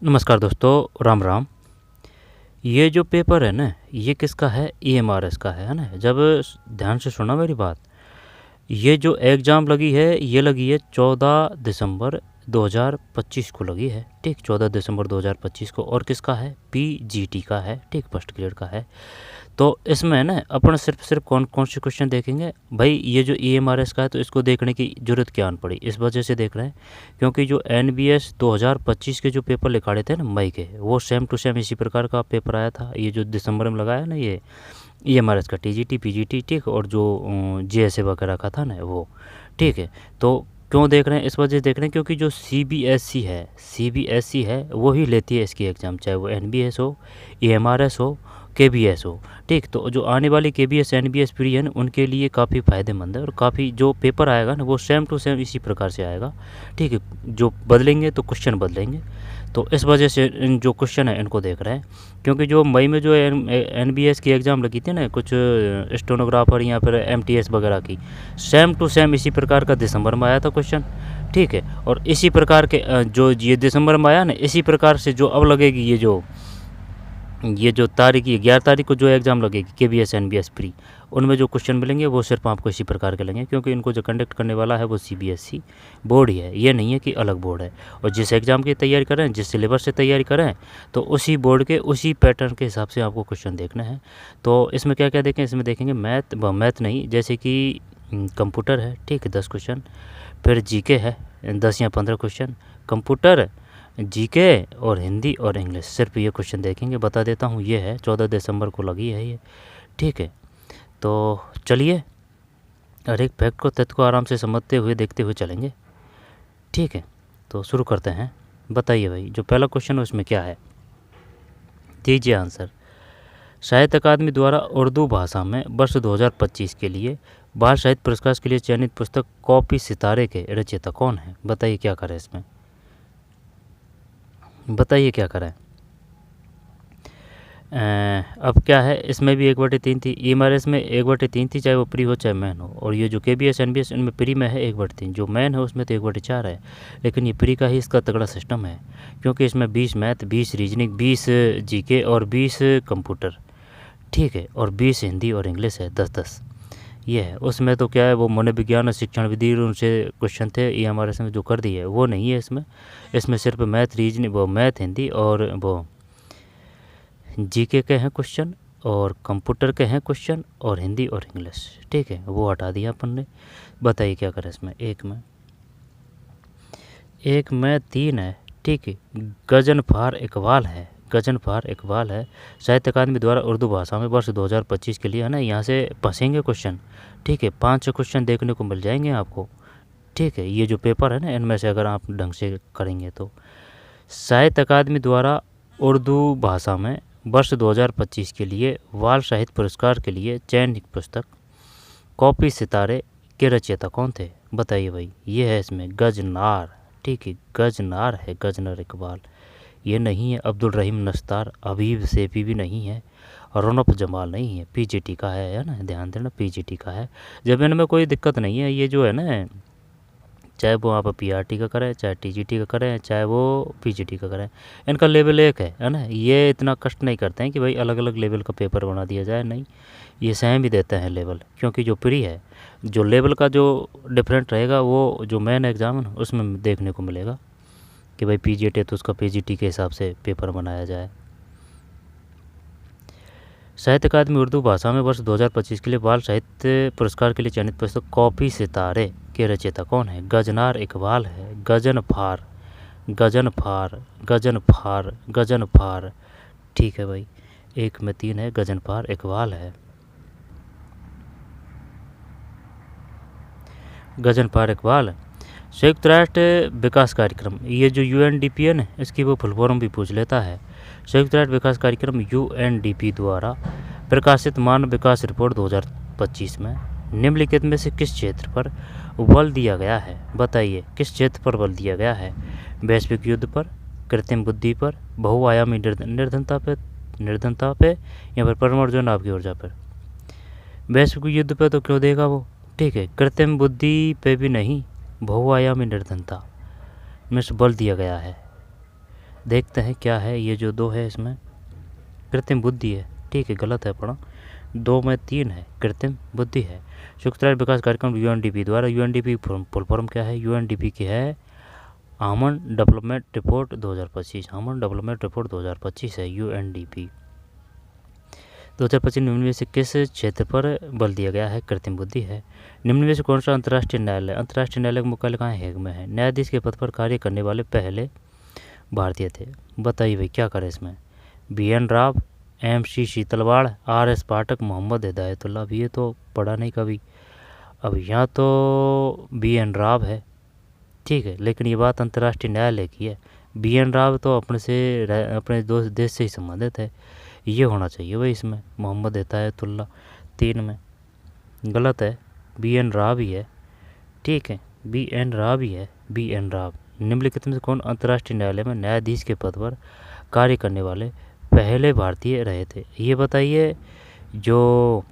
नमस्कार दोस्तों, राम राम। ये जो पेपर है ना, ये किसका है? EMRS का है ना। जब ध्यान से सुना मेरी बात, ये जो एग्ज़ाम लगी है, ये लगी है 14 दिसंबर 2025 को लगी है। ठीक, 14 दिसंबर 2025 को। और किसका है? PGT का है। ठीक, फर्स्ट ग्रेड का है। तो इसमें ना अपन सिर्फ कौन कौन से क्वेश्चन देखेंगे भाई। ये जो EMRS का है तो इसको देखने की ज़रूरत क्या आन पड़ी, इस वजह से देख रहे हैं क्योंकि जो NBS 2025 के जो पेपर लिखाड़े थे ना मई के, वो सेम टू सेम इसी प्रकार का पेपर आया था। ये जो दिसंबर में लगाया ना, ये EMRS का TGT PGT, ठीक, और जो GSA वगैरह का था ना वो, ठीक है। तो क्यों देख रहे हैं? इस वजह से देख रहे हैं क्योंकि जो CBSE है वही लेती है इसकी एग्ज़ाम, चाहे वो NBS हो, EMRS हो, KBS हो। ठीक, तो जो आने वाली KBS NBS प्री है ना, उनके लिए काफ़ी फ़ायदेमंद है और काफ़ी जो पेपर आएगा ना वो सेम टू सेम इसी प्रकार से आएगा। ठीक है, जो बदलेंगे तो क्वेश्चन बदलेंगे। तो इस वजह से इन जो क्वेश्चन है इनको देख रहे हैं क्योंकि जो मई में जो NBS की एग्ज़ाम लगी थी ना, कुछ स्टेनोग्राफर या फिर MTS वगैरह की, सेम टू सेम इसी प्रकार का दिसंबर में आया था क्वेश्चन। ठीक है, और इसी प्रकार के जो ये दिसंबर में आया ना, इसी प्रकार से जो अब लगेगी ये जो तारीख, ये 11 तारीख को जो एग्ज़ाम लगेगी KBS NBS प्री, उनमें जो क्वेश्चन मिलेंगे वो सिर्फ आपको इसी प्रकार के लेंगे क्योंकि इनको जो कंडक्ट करने वाला है वो CBSE बोर्ड ही है। ये नहीं है कि अलग बोर्ड है। और जिस एग्ज़ाम की तैयारी करें, जिस सिलेबस से तैयारी करें, तो उसी बोर्ड के उसी पैटर्न के हिसाब से आपको क्वेश्चन देखना है। तो इसमें क्या क्या देखें? इसमें देखेंगे मैथ नहीं, जैसे कि कंप्यूटर है, ठीक है, 10 क्वेश्चन। फिर GK है 10 या 15 क्वेश्चन। कंप्यूटर, GK और हिंदी और इंग्लिश, सिर्फ ये क्वेश्चन देखेंगे। बता देता हूँ, ये है 14 दिसंबर को लगी है ये। ठीक है, तो चलिए हर एक फैक्ट को, तथ्य को आराम से समझते हुए देखते हुए चलेंगे। ठीक है, तो शुरू करते हैं। बताइए भाई, जो पहला क्वेश्चन है उसमें क्या है? दीजिए आंसर। साहित्य अकादमी द्वारा उर्दू भाषा में वर्ष 2025 के लिए बाल साहित्य पुरस्कार के लिए चयनित पुस्तक कॉपी सितारे के रचयिता कौन है? बताइए क्या करें इसमें, बताइए क्या करें। अब क्या है, इसमें भी 1/3 थी। EMRS में 1/3 थी, चाहे वो प्री हो चाहे मैन हो। और ये जो KBS NBS, इनमें प्री में है 1/3, जो मैन है उसमें तो 1/4 है। लेकिन ये प्री का ही इसका तगड़ा सिस्टम है क्योंकि इसमें 20 मैथ, 20 रीजनिंग, 20 GK और 20 कंप्यूटर, ठीक है, और 20 हिंदी और इंग्लिश है, 10-10 ये है। उसमें तो क्या है, वो मनोविज्ञान और शिक्षण विधि उनसे क्वेश्चन थे EMRS में जो कर दिए, वो नहीं है इसमें सिर्फ मैथ, रीजनिंग, वो मैथ, हिंदी और वो GK के हैं क्वेश्चन, और कंप्यूटर के हैं क्वेश्चन, और हिंदी और इंग्लिश, ठीक है, वो हटा दिया अपन ने। बताइए क्या करें इसमें। एक में 3 है, ठीक है। गजनफार इकबाल है, गजनफार इकबाल है। साहित्य अकादमी द्वारा उर्दू भाषा में वर्ष 2025 के लिए है ना, यहाँ से फंसेंगे क्वेश्चन। ठीक है, 5 क्वेश्चन देखने को मिल जाएंगे आपको। ठीक है, ये जो पेपर है ना, इनमें से अगर आप ढंग से करेंगे तो। साहित्य अकादमी द्वारा उर्दू भाषा में वर्ष 2025 के लिए बाल साहित्य पुरस्कार के लिए चयनित पुस्तक कॉपी सितारे के रचयिता कौन थे? बताइए भाई। ये है इसमें गजनार, ठीक है, गजनार है, गजनर इकबाल। ये नहीं है अब्दुल रहीम नस्तार, हबीब सैफी भी नहीं है, और रौनक जमाल नहीं है। PGT का है ना, ध्यान देना, PGT का है। जब इनमें कोई दिक्कत नहीं है, ये जो है ना, चाहे वो आप PRT का करें, चाहे TGT का करें, चाहे वो PGT का करें, इनका लेवल एक है ना। ये इतना कष्ट नहीं करते हैं कि भाई अलग अलग लेवल का पेपर बना दिया जाए, नहीं, ये सेम ही देते हैं लेवल। क्योंकि जो प्री है, जो लेवल का जो डिफरेंट रहेगा, वो जो मेन एग्ज़ाम है ना उसमें देखने को मिलेगा कि भाई PGT है तो उसका PGT के हिसाब से पेपर बनाया जाए। साहित्य अकादमी उर्दू भाषा में वर्ष 2025 के लिए बाल साहित्य पुरस्कार के लिए चयनित पुस्तक कॉपी सितारे के रचयिता कौन है? गजनार इकबाल है। गजनफार, गजनफार, गजनफार, गजनफार, ठीक है भाई। 1 में 3 है, गजनफार इकबाल है। गजनफार इकबाल। संयुक्त राष्ट्र विकास कार्यक्रम, ये जो UNDP है ना, इसकी वो फुल फॉर्म भी पूछ लेता है। संयुक्त राष्ट्र विकास कार्यक्रम UNDP द्वारा प्रकाशित मानव विकास रिपोर्ट 2025 में निम्नलिखित में से किस क्षेत्र पर बल दिया गया है? बताइए किस क्षेत्र पर बल दिया गया है? वैश्विक युद्ध पर, कृत्रिम बुद्धि पर, बहुआयामी निर्धनता पे या फिर परमाणु नाभ की ऊर्जा पर? वैश्विक युद्ध पे तो क्यों देगा वो, ठीक है। कृत्रिम बुद्धि पे भी नहीं, बहुआयामी निर्धनता में बल दिया गया है। देखते हैं क्या है। ये जो 2 है इसमें कृत्रिम बुद्धि है, ठीक है, गलत है पढ़ा। 2 में 3 है, कृत्रिम बुद्धि है। संयुक्त राष्ट्र विकास कार्यक्रम यूएनडीपी द्वारा, यूएनडीपी फुल फॉर्म क्या है? यूएनडीपी की है human development report 2025। Human development report 2025 है यूएनडीपी। 2025 निम्न में से किस क्षेत्र पर बल दिया गया है? कृत्रिम बुद्धि है। निम्न में से कौन सा अंतर्राष्ट्रीय न्यायालय, अंतर्राष्ट्रीय न्यायालय का मुख्यालय कहाँ है? हेग में है। न्यायाधीश के पद पर कार्य करने वाले पहले भारतीय थे। बताइए भाई क्या करें इसमें? BN Rao, MC Setalvad, RS पाठक, मोहम्मद हिदायतुल्लाह। अब ये तो पढ़ा नहीं कभी। अब यहाँ तो BN राव है, ठीक है, लेकिन ये बात अंतर्राष्ट्रीय न्यायालय की है। BN राव तो अपने देश से ही संबंधित है, ये होना चाहिए भाई इसमें। मोहम्मद हिदायतुल्लाह 3 में गलत है, BN राव ही है, ठीक है, BN राव ही है, BN राव। निम्नलिखित में से कौन अंतर्राष्ट्रीय न्यायालय में न्यायाधीश के पद पर कार्य करने वाले पहले भारतीय रहे थे? ये बताइए। जो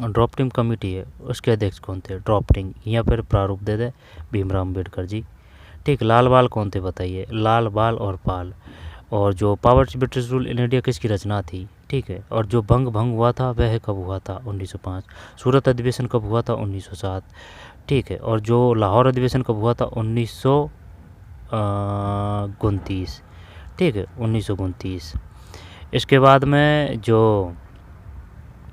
ड्राफ्टिंग कमेटी है उसके अध्यक्ष कौन थे? ड्राफ्टिंग, यहाँ पर प्रारूप दे दे भीमराव अम्बेडकर जी, ठीक। लाल बाल कौन थे? बताइए। लाल बाल और पाल। और जो power British rule in India किसकी रचना थी? ठीक है। और जो भंग हुआ था वह कब हुआ था? 1905। सूरत अधिवेशन कब हुआ था? 1907, ठीक है। और जो लाहौर अधिवेशन कब हुआ था? 1929, ठीक है, 1929। इसके बाद में जो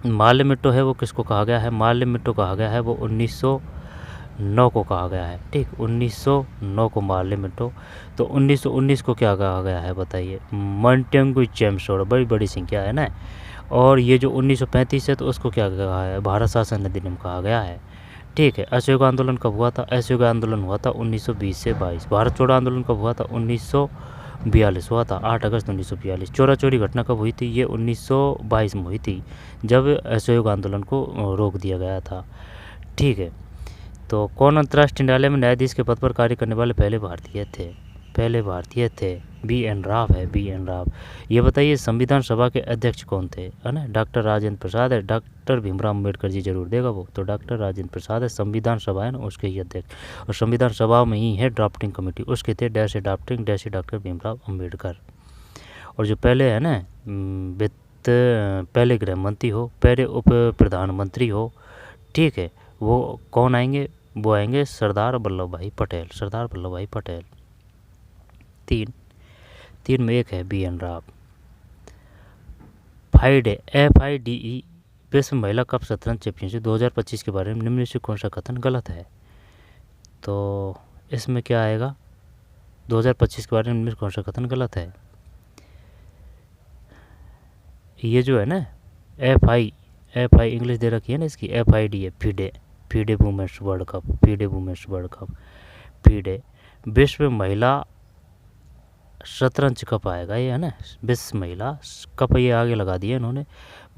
माल्य मिट्टो है वो किसको कहा गया है? माल्य मिट्टो कहा गया है वो 1909 को कहा गया है, ठीक, 1909 को माल्य मिट्टो। तो 1919 को क्या कहा गया है? बताइए। मंटेंगु चेम्सफोर्ड, बड़ी बड़ी संख्या है ना। और ये जो 1935 है तो उसको क्या कहा है? भारत शासन अधिनियम कहा गया है, ठीक है। असहयोग आंदोलन कब हुआ था? असहयोग आंदोलन हुआ था 1920 से 22। भारत छोड़ो आंदोलन कब हुआ था? 1942 हुआ था, 8 अगस्त 1942। चोरा चोरी घटना कब हुई थी? ये 1922 में हुई थी, जब असहयोग आंदोलन को रोक दिया गया था, ठीक है। तो कौन अंतर्राष्ट्रीय न्यायालय में न्यायाधीश के पद पर कार्य करने वाले पहले भारतीय थे? पहले भारतीय थे BN राव है, BN राव। ये बताइए संविधान सभा के अध्यक्ष कौन थे? है ना, डॉक्टर राजेंद्र प्रसाद है। डॉक्टर भीमराव अम्बेडकर जी जरूर देगा वो, तो डॉक्टर राजेंद्र प्रसाद है। संविधान सभा है ना उसके ही अध्यक्ष, और संविधान सभा में ही है ड्राफ्टिंग कमेटी, उसके थे dash drafting dash doctor Bhimrao Ambedkar. और जो पहले है ना पहले गृह मंत्री हो, पहले उप प्रधानमंत्री हो, ठीक है, वो कौन आएंगे? वो आएंगे सरदार वल्लभ भाई पटेल, सरदार वल्लभ भाई पटेल। 3 में 1 है BN राव। FIDE विश्व महिला कप शतरंज चैंपियनशिप 2025 के बारे में निम्न में से कौन सा कथन गलत है? तो इसमें क्या आएगा? 2025 के बारे में निम्न में कौन सा कथन गलत है? ये जो है ना FI इंग्लिश दे रखी है ना इसकी, FID है FIDE women's world cup, FIDE women's world cup, FIDE विश्व महिला शतरंज कप आएगा ये, है ना, विश्व महिला कप, ये आगे लगा दिया इन्होंने,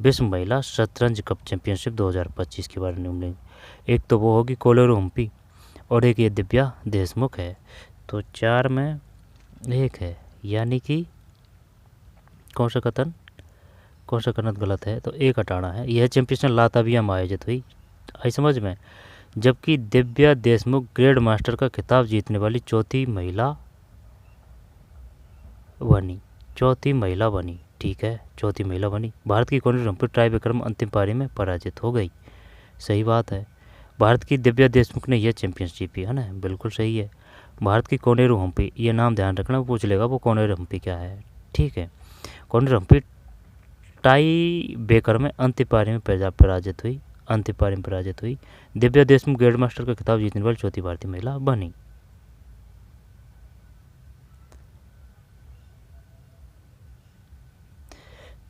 विश्व महिला शतरंज कप चैंपियनशिप 2025 के बारे में। एक तो वो होगी कोलेरू हम्पी और एक ये दिव्या देशमुख है। तो 4 में 1 है, यानी कि कौन सा कथन गलत है? तो 1 हटाना है। यह चैंपियनशिप लातविया में आयोजित हुई, आई समझ में। जबकि दिव्या देशमुख ग्रैंड मास्टर का खिताब जीतने वाली चौथी महिला बनी, ठीक है, चौथी महिला बनी। भारत की कोनेरू हम्पी टाई ब्रेकर में अंतिम पारी में पराजित हो गई, सही बात है। भारत की दिव्या देशमुख ने यह चैंपियनशिप जीती, है ना, बिल्कुल सही है। भारत की कोनेरू हम्पी, ये नाम ध्यान रखना, वो पूछ लेगा वो कोनेरू हम्पी क्या है, ठीक है। कोनेरू हम्पी टाई ब्रेकर में अंतिम पारी में पराजित हुई। दिव्या देशमुख ग्रैंड मास्टर का खिताब जीतने वाली चौथी भारतीय महिला बनी।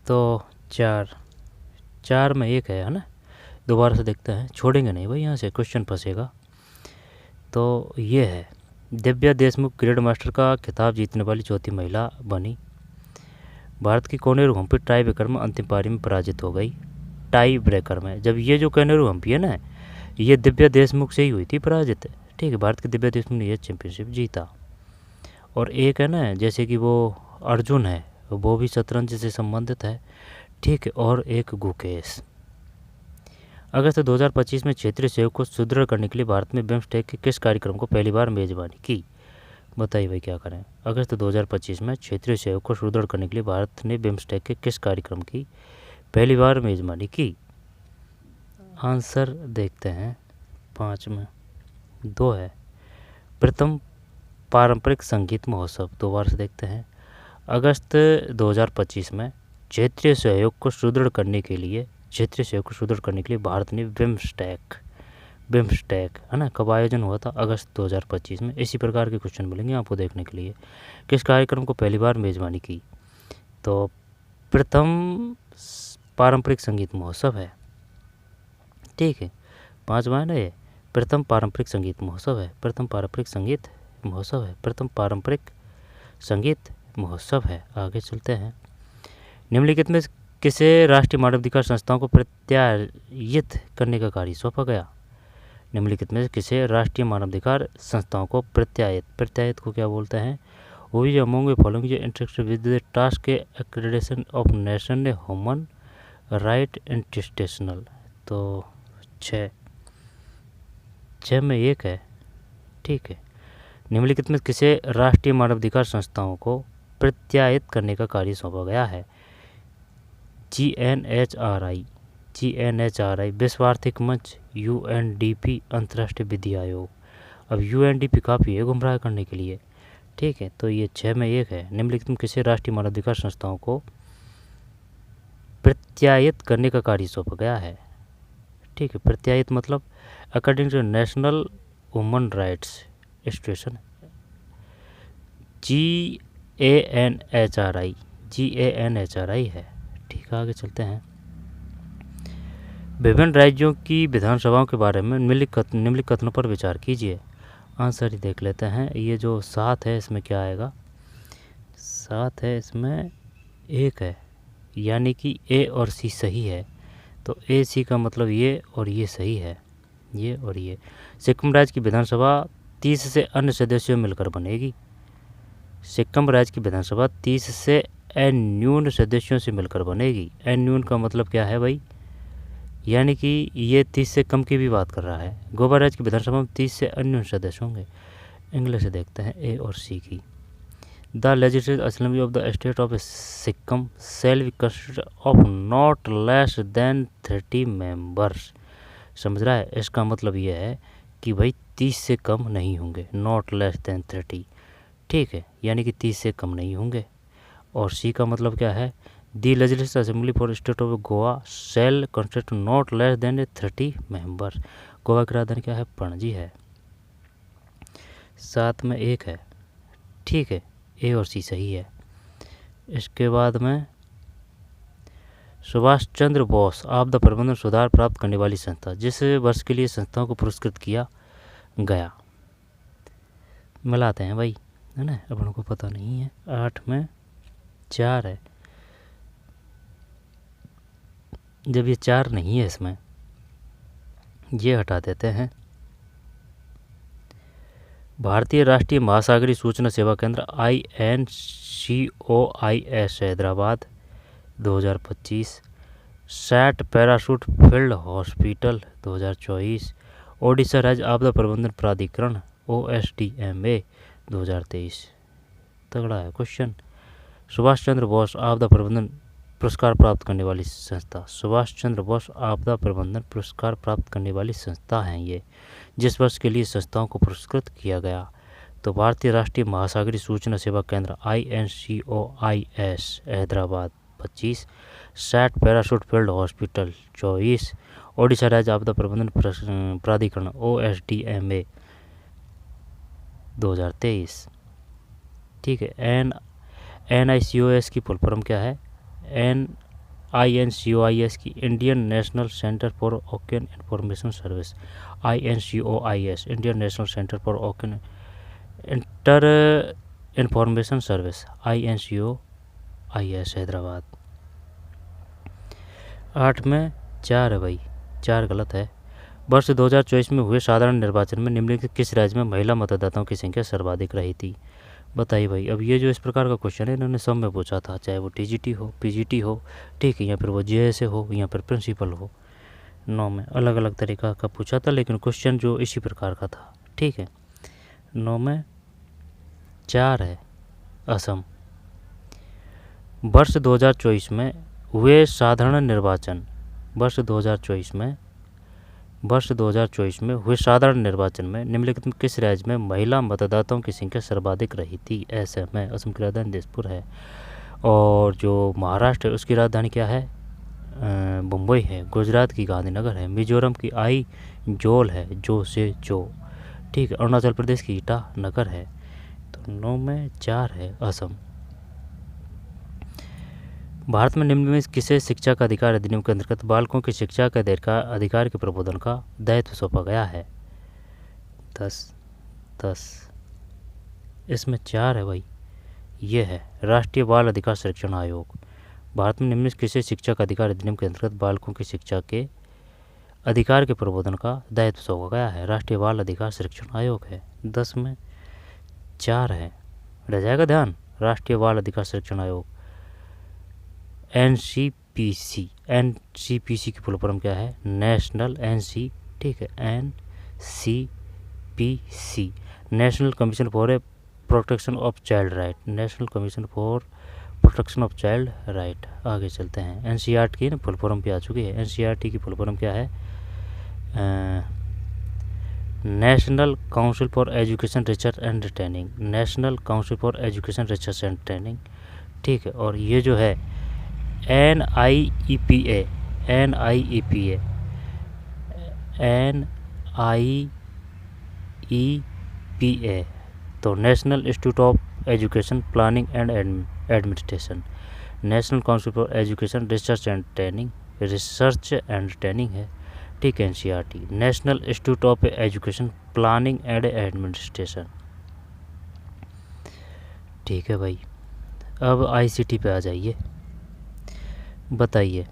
तो 4 में 1 है ना। दोबारा से देखते हैं, छोड़ेंगे नहीं भाई, यहाँ से क्वेश्चन फंसेगा। तो ये है दिव्या देशमुख ग्रैंड मास्टर का खिताब जीतने वाली चौथी महिला बनी। भारत की कोनेरू हम्पी टाई ब्रेकर में अंतिम पारी में पराजित हो गई, टाई ब्रेकर में। जब ये जो कोनेरू हम्पी है ना, ये दिव्या देशमुख से ही हुई थी पराजित, ठीक है। भारत की दिव्या देशमुख ने यह चैंपियनशिप जीता। और एक है ना, जैसे कि वो अर्जुन है, वो भी शतरंज से संबंधित है, ठीक है। और एक गुकेश। अगस्त 2025 में क्षेत्रीय सहयोग को सुदृढ़ करने के लिए भारत में बिम्स्टेक के किस कार्यक्रम को पहली बार मेजबानी की? बताइए भाई क्या करें। अगस्त 2025 में क्षेत्रीय सहयोग को सुदृढ़ करने के लिए भारत ने बिम्स्टेक के किस कार्यक्रम की पहली बार मेज़बानी की? आंसर देखते हैं। 5 में 2 है। प्रथम पारंपरिक संगीत महोत्सव, दोबारा से देखते हैं। अगस्त 2025 में क्षेत्रीय सहयोग को सुदृढ़ करने के लिए भारत ने बिम्स्टेक है ना, कब आयोजन हुआ था? अगस्त 2025 में। इसी प्रकार के क्वेश्चन मिलेंगे आपको देखने के लिए। किस कार्यक्रम को पहली बार मेज़बानी की? तो प्रथम पारंपरिक संगीत महोत्सव है, ठीक है। 5वां है ना ये, प्रथम पारंपरिक संगीत महोत्सव है, प्रथम पारंपरिक संगीत महोत्सव है। आगे चलते हैं। निम्नलिखित में किसे राष्ट्रीय मानवाधिकार संस्थाओं को प्रत्यायित करने का कार्य सौंपा गया? निम्नलिखित में किसे राष्ट्रीय मानवाधिकार संस्थाओं को प्रत्यायित को क्या बोलते हैं? वो भी among the following interaction with the task accreditation of nation ने ह्यूमन राइट इंस्टीट्यूशनल। तो 6 में 1 है, ठीक है। निम्नलिखित में किसे राष्ट्रीय मानवाधिकार संस्थाओं को प्रत्यायित करने का कार्य सौंपा गया है? GNHRI, विश्व आर्थिक मंच, UNDP, अंतर्राष्ट्रीय विधि आयोग। अब UNDP काफ़ी है गुमराह करने के लिए, ठीक है। तो ये 6 में 1 है। निम्नलिखित में किसे राष्ट्रीय मानवाधिकार संस्थाओं को प्रत्यायित करने का कार्य सौंपा गया है? ठीक है, प्रत्यायित मतलब according to national human rights institution, GANHRI है, ठीक है। आगे चलते हैं। विभिन्न राज्यों की विधानसभाओं के बारे में निम्नलिखित कथनों पर विचार कीजिए। आंसर ही देख लेते हैं। ये जो 7 है इसमें क्या आएगा? 7 है, इसमें 1 है, यानी कि A और C सही है। तो A C का मतलब ये और ये सही है, ये और ये। सिक्किम राज्य की विधानसभा 30 से अन्य सदस्यों मिलकर बनेगी। सिक्किम राज्य की विधानसभा 30 से अन्यून सदस्यों से मिलकर बनेगी। अन्यून का मतलब क्या है भाई? यानी कि ये 30 से कम की भी बात कर रहा है। गोवा राज्य की विधानसभा में 30 से अन्यून सदस्य होंगे। इंग्लिश से देखते हैं A और C की। The legislative assembly of the state of Sikkim shall be consist of not less than 30 members. समझ रहा है? इसका मतलब ये है कि भाई 30 से कम नहीं होंगे, नॉट लेस देन 30, ठीक है, यानी कि 30 से कम नहीं होंगे। और C का मतलब क्या है? The legislative assembly for state of Goa shall consist not less than 30 members. Goa की राजधानी क्या है? पणजी है। 7 में 1 है, ठीक है। A और C सही है। इसके बाद में सुभाष चंद्र बोस आपदा प्रबंधन सुधार प्राप्त करने वाली संस्था, जिस वर्ष के लिए संस्थाओं को पुरस्कृत किया गया। मिलाते हैं भाई, है ना, अपन को पता नहीं है। 8 में 4 है। जब ये 4 नहीं है इसमें, ये हटा देते हैं। भारतीय राष्ट्रीय महासागरीय सूचना सेवा केंद्र INCOIS हैदराबाद 2025। सैट पैराशूट फील्ड हॉस्पिटल 2024। ओडिशा राज्य आपदा प्रबंधन प्राधिकरण OSDMA 2023। तगड़ा है क्वेश्चन। सुभाष चंद्र बोस आपदा प्रबंधन पुरस्कार प्राप्त करने वाली संस्था, सुभाष चंद्र बोस आपदा प्रबंधन पुरस्कार प्राप्त करने वाली संस्था हैं ये, जिस वर्ष के लिए संस्थाओं को पुरस्कृत किया गया। तो भारतीय राष्ट्रीय महासागरीय सूचना सेवा केंद्र INCOIS हैदराबाद 25, सैट पैराशूट फील्ड हॉस्पिटल 24, ओडिशा राज्य आपदा प्रबंधन प्राधिकरण OSDMA 2023, ठीक है। NICOS की फुल फॉर्म क्या है? INCOIS की Indian national centre for ocean information service, INCOIS Indian national centre for ocean inter information service, INCOIS Hyderabad. 8 में 4 है भाई, 4 गलत है। वर्ष 2024 में हुए साधारण निर्वाचन में निम्नलिखित किस राज्य में महिला मतदाताओं की संख्या सर्वाधिक रही थी? बताइए भाई। अब ये जो इस प्रकार का क्वेश्चन है इन्होंने सब में पूछा था, चाहे वो TGT हो, PGT हो, ठीक है, या फिर वो JSA हो, या फिर प्रिंसिपल हो। 9 में अलग अलग तरीका का पूछा था, लेकिन क्वेश्चन जो इसी प्रकार का था, ठीक है। 9 में 4 है असम। वर्ष 2024 में हुए साधारण निर्वाचन, वर्ष 2024 में हुए साधारण निर्वाचन में निम्नलिखित में किस राज्य में महिला मतदाताओं की संख्या सर्वाधिक रही थी? असम है। असम की राजधानी दिसपुर है। और जो महाराष्ट्र है उसकी राजधानी क्या है? मुंबई है। गुजरात की गांधीनगर है। मिजोरम की आई जोल है, जो से जो, ठीक है। अरुणाचल प्रदेश की ईटानगर है। तो 9 में 4 है असम। भारत में निम्न में किसे शिक्षा का अधिकार अधिनियम के अंतर्गत बालकों की शिक्षा के अधिकार के प्रबोधन का दायित्व सौंपा गया है? 10 इसमें 4 है भाई। ये है राष्ट्रीय बाल अधिकार संरक्षण आयोग। भारत में निम्न किसे शिक्षा का अधिकार अधिनियम के अंतर्गत बालकों की शिक्षा के अधिकार के प्रबोधन का दायित्व सौंपा गया है? राष्ट्रीय बाल अधिकार संरक्षण आयोग है। 10 में 4 है। रह जाएगा ध्यान, राष्ट्रीय बाल अधिकार संरक्षण आयोग NCPC। NCPC की फुल फॉर्म क्या है? नेशनल NC, ठीक है, NCPC national commission for a protection of child right. National commission for protection of child right. आगे चलते हैं। NCERT की ना फुल फॉर्म पे आ चुकी है। NCERT की फुल फॉर्म क्या है? National council for education research and training. National council for education research and training, ठीक है। और ये जो है NIEPA तो national institute of education planning and administration. National council for education research and training है, ठीक है। NCERT national institute of education planning and administration, ठीक है भाई। अब ICT पे आ जाइए। बताइए,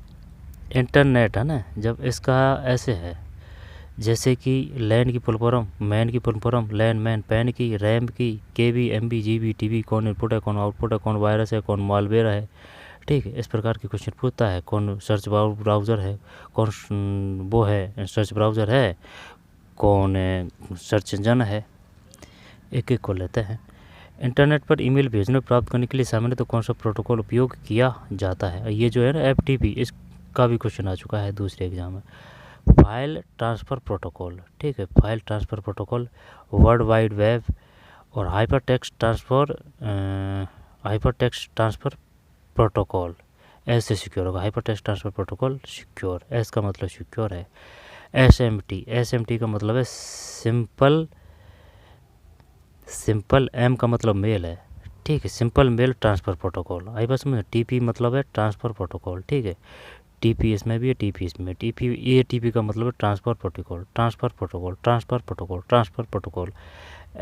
इंटरनेट है ना, जब इसका ऐसे है जैसे कि लैन की फुल फॉर्म, मैन की full form, LAN MAN, PAN की, रैम की, KB MB GB TB, कौन इनपुट है कौन आउटपुट है, कौन वायरस है कौन मालवेयर है, ठीक है। इस प्रकार के क्वेश्चन पूछता है। कौन सर्च ब्राउज़र है, कौन वो है सर्च ब्राउज़र है, कौन सर्च इंजन है, एक एक को लेते हैं। इंटरनेट पर ईमेल भेजने प्राप्त करने के लिए सामान्य तो कौन सा प्रोटोकॉल उपयोग किया जाता है? ये जो है ना FTP, इसका भी क्वेश्चन आ चुका है दूसरे एग्जाम में। फाइल ट्रांसफ़र प्रोटोकॉल, ठीक है, file transfer protocol, world wide web और हाइपर टेक्स्ट ट्रांसफ़र प्रोटोकॉल। ऐसे सिक्योर होगा। Hyper text transfer protocol secure, S का मतलब सिक्योर है। SMT का मतलब है सिंपल, M का मतलब मेल है, ठीक है, सिंपल मेल ट्रांसफ़र प्रोटोकॉल। आई बस में TP मतलब है ट्रांसफ़र प्रोटोकॉल, ठीक है। TP इसमें भी है, TP इसमें है। TP का मतलब है ट्रांसफ़र प्रोटोकॉल।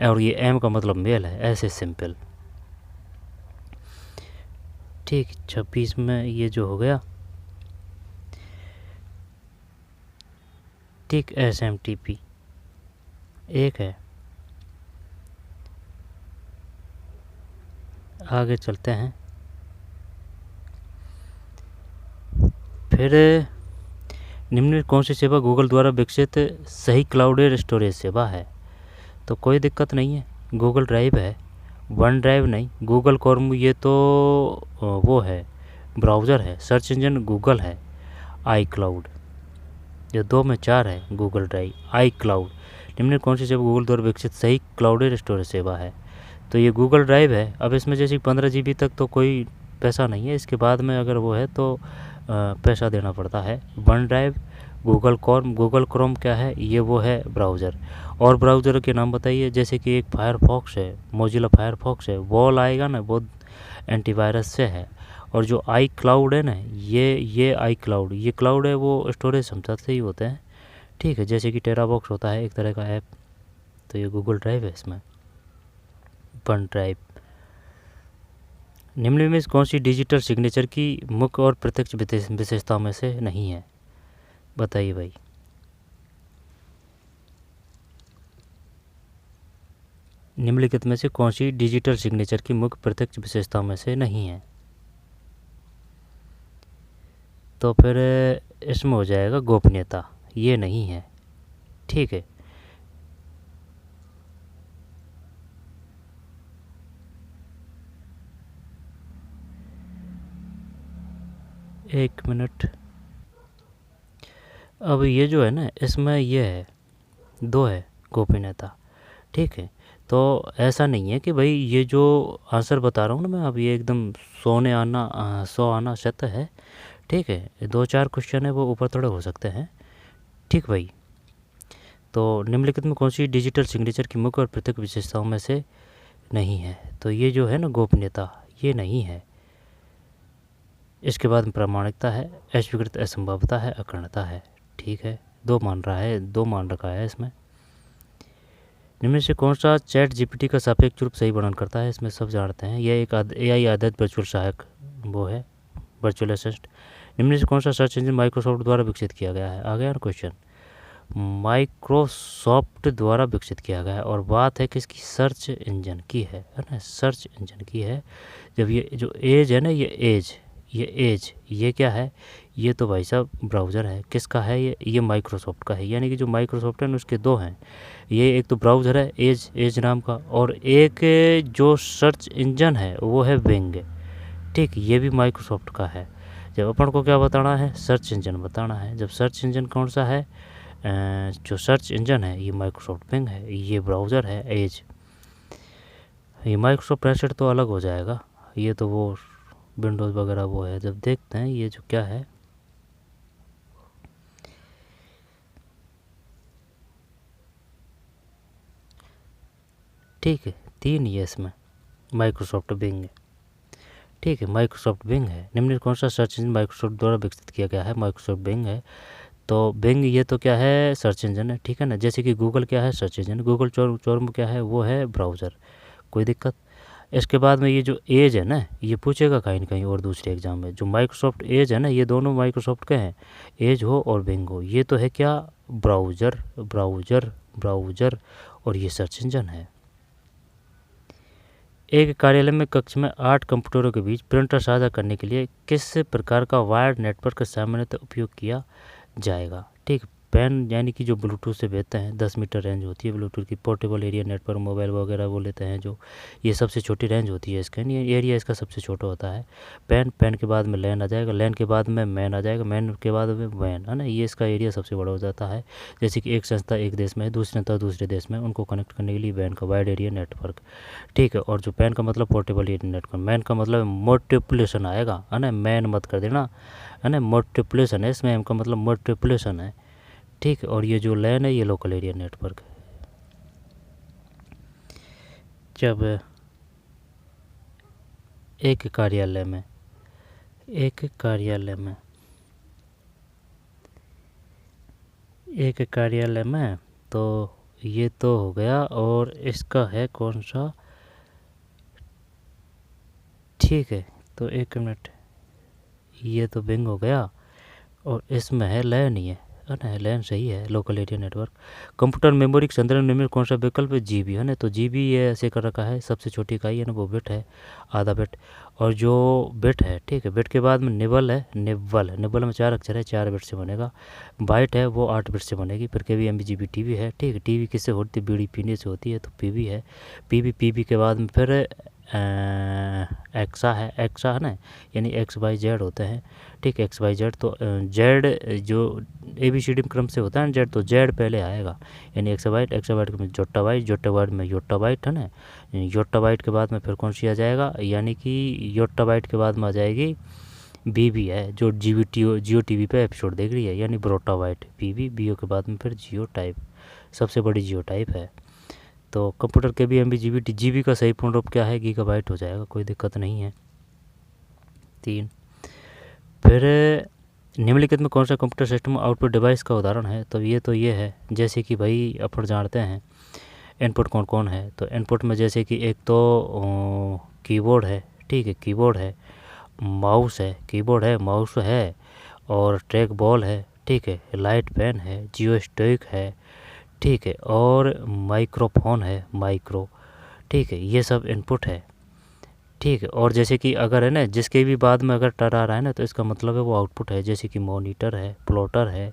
और ये M का मतलब मेल है, ऐसे सिंपल, ठीक। 26 में ये जो हो गया, ठीक। SMTP एक है। आगे चलते हैं। फिर निम्न में कौन सी सेवा गूगल द्वारा विकसित सही क्लाउड स्टोरेज सेवा है? तो कोई दिक्कत नहीं है, गूगल ड्राइव है, वन ड्राइव नहीं। गूगल क्रोम ये तो वो है, ब्राउज़र है। सर्च इंजन गूगल है। iCloud, ये 2 में 4 है। Google drive, iCloud। निम्न में कौन सी सेवा गूगल द्वारा विकसित सही क्लाउड स्टोरेज सेवा है? तो ये गूगल ड्राइव है। अब इसमें जैसे 15 GB तक तो कोई पैसा नहीं है, इसके बाद में अगर वो है तो पैसा देना पड़ता है। वन ड्राइव, गूगल क्रोम क्या है? ये वो है ब्राउज़र। और ब्राउज़र के नाम बताइए। जैसे कि एक फायरफॉक्स है, मोजिला फायरफॉक्स है, वॉल आएगा ना, वो एंटीवायरस से है। और जो iCloud है ना, ये iCloud, ये क्लाउड है, वो स्टोरेज क्षमता से ही होते हैं, ठीक है। जैसे कि टेराबॉक्स होता है एक तरह का ऐप, तो ये गूगल ड्राइव है इसमें, वन ड्राइव। निम्न में कौन सी डिजिटल सिग्नेचर की मुख्य और प्रत्यक्ष विशेषताओं में से नहीं है? बताइए भाई। निम्नलिखित में से कौन सी डिजिटल सिग्नेचर की मुख्य प्रत्यक्ष विशेषताओं में से नहीं है? तो फिर इसमें हो जाएगा गोपनीयता, ये नहीं है, ठीक है। एक मिनट। अब ये जो है ना, इसमें ये है, 2 है गोपनीयता, ठीक है। तो ऐसा नहीं है कि भाई ये जो आंसर बता रहा हूँ ना मैं, अब ये एकदम 100 आना शत है, ठीक है। 2-4 क्वेश्चन है वो ऊपर थोड़े हो सकते हैं, ठीक भाई। तो निम्नलिखित में कौन सी डिजिटल सिग्नेचर की मुख्य और पृथक विशेषताओं में से नहीं है? तो ये जो है ना गोपनीयता, ये नहीं है। इसके बाद में प्रामाणिकता है, अस्वीकृत असंभवता है, अखंडता है, ठीक है। 2 मान रहा है, 2 मान रखा है इसमें। निम्न से कौन सा चैट जीपीटी का सापेक्ष रूप सही वर्णन करता है? इसमें सब जानते हैं, यह एक एआई आधारित वर्चुअल सहायक वो है, वर्चुअल असिस्टेंट। निम्न से कौन सा सर्च इंजन माइक्रोसॉफ्ट द्वारा विकसित किया गया है? आ गया ना क्वेश्चन, माइक्रोसॉफ्ट द्वारा विकसित किया गया है। और बात है किसकी? सर्च इंजन की है ना, सर्च इंजन की है। जब ये जो एज है ना, ये क्या है? ये तो भाई साहब ब्राउज़र है। किसका है ये माइक्रोसॉफ्ट का है। यानी कि जो माइक्रोसॉफ्ट है ना, उसके 2 हैं। ये एक तो ब्राउज़र है एज नाम का, और एक जो सर्च इंजन है वो है बिंग, ठीक। ये भी माइक्रोसॉफ्ट का है। जब अपन को क्या बताना है? सर्च इंजन बताना है। जब सर्च इंजन कौन सा है? जो सर्च इंजन है ये माइक्रोसॉफ्ट बिंग है, ये ब्राउज़र है एज। ये माइक्रोसॉफ्ट प्रेसेट तो अलग हो जाएगा, ये तो वो विंडोज़ वगैरह वो है। जब देखते हैं ये जो क्या है, ठीक है, 3 ये इसमें माइक्रोसॉफ्ट बिंग है, ठीक है। माइक्रोसॉफ्ट बिंग है। निम्नलिखित कौन सा सर्च इंजन माइक्रोसॉफ्ट द्वारा विकसित किया गया है? माइक्रोसॉफ्ट बिंग है। तो बिंग ये तो क्या है? सर्च इंजन है, ठीक है ना। जैसे कि गूगल क्या है? Search engine. गूगल चौर्म क्या है? वो है ब्राउज़र, कोई दिक्कत। इसके बाद में ये जो एज है ना, ये पूछेगा कहीं ना कहीं और दूसरे एग्जाम में। जो माइक्रोसॉफ्ट एज है ना, ये दोनों माइक्रोसॉफ्ट के हैं, एज हो और बिंग हो। ये तो है क्या? ब्राउज़र ब्राउज़र ब्राउज़र, और ये सर्च इंजन है। एक कार्यालय में कक्ष में 8 कंप्यूटरों के बीच प्रिंटर साझा करने के लिए किस प्रकार का वायर्ड नेटवर्क सामान्यतः उपयोग किया जाएगा? ठीक, पेन यानी कि जो ब्लूटूथ से भेजते हैं, 10 मीटर रेंज होती है ब्लूटूथ की। पोर्टेबल एरिया नेटवर्क मोबाइल वगैरह वो लेते हैं जो, ये सबसे छोटी रेंज होती है इसका, ये एरिया इसका सबसे छोटा होता है। पेन के बाद में लैन आ जाएगा, लैन के बाद में मैन आ जाएगा, मैन के बाद में वैन, है ना। ये इसका एरिया सबसे बड़ा हो जाता है। जैसे कि एक संस्था एक देश में है, दूसरी संस्था दूसरे देश में, उनको कनेक्ट करने के लिए वैन का वाइड एरिया नेटवर्क, ठीक है। और जो पेन का मतलब पोर्टेबल एरिया नेटवर्क, मैन का मतलब मल्टीप्लिकेशन आएगा, है ना। मैन मत कर देना, है ना, मल्टीप्लिकेशन है इसमें, एम का मतलब मल्टीप्लिकेशन है, ठीक है। और ये जो लैन है ये लोकल एरिया नेटवर्क है। जब एक कार्यालय में तो ये तो हो गया, और इसका है कौन सा, ठीक है। तो 1 मिनट, ये तो बिंग हो गया, और इसमें है लैन, ही है ना, लैन सही है, local area network. Computer memory के संदर्भ में कौन सा विकल्प है? जीबी, है ना। तो जीबी ये ऐसे कर रखा है, सबसे छोटी इकाई है ना वो बिट है, आधा बिट। और जो बिट है, ठीक है, बिट के बाद में निबल है, निबल में 4 अक्षर है, 4 बिट से बनेगा। बाइट है वो 8 बिट से बनेगी। फिर K B M B G B TB है, ठीक है। टीवी किससे होती है? बीड़ी पीने से होती है, तो पीवी है। पीवी के बाद में फिर एक्सा है ना, यानी XYZ होते हैं, ठीक, XYZ। तो जेड जो ABCD क्रम से होता है ना जेड, तो जेड पहले आएगा, यानी एक्साबाइट के में जोट्टाबाइट में योट्टाबाइट, है ना। योट्टाबाइट के बाद में फिर कौन सी आ जाएगा? यानी कि योट्टाबाइट के बाद में आ जाएगी बीबी है, जो जियो टीवी पे एपिसोड देख रही है, यानी ब्रोटाबाइट। बीओ के बाद में फिर जियो टाइप, सबसे बड़ी जियो टाइप है। तो कंप्यूटर के भी MB GB का सही पूर्ण रूप क्या है? गीगाबाइट हो जाएगा, कोई दिक्कत नहीं है। 3, फिर निम्नलिखित में कौन सा कंप्यूटर सिस्टम आउटपुट डिवाइस का उदाहरण है? तो ये है, जैसे कि भाई अपन जानते हैं इनपुट कौन कौन है। तो इनपुट में जैसे कि एक तो कीबोर्ड है, ठीक है, कीबोर्ड है, माउस है, कीबोर्ड है, माउस है, और ट्रैक बॉल है, ठीक है, लाइट पेन है, जियोस्टिक है, ठीक है, और माइक्रोफोन है, माइक्रो, ठीक है। ये सब इनपुट है, ठीक है। और जैसे कि अगर है ना, जिसके भी बाद में अगर टर आ रहा है ना, तो इसका मतलब है वो आउटपुट है। जैसे कि मॉनिटर है, प्लॉटर है,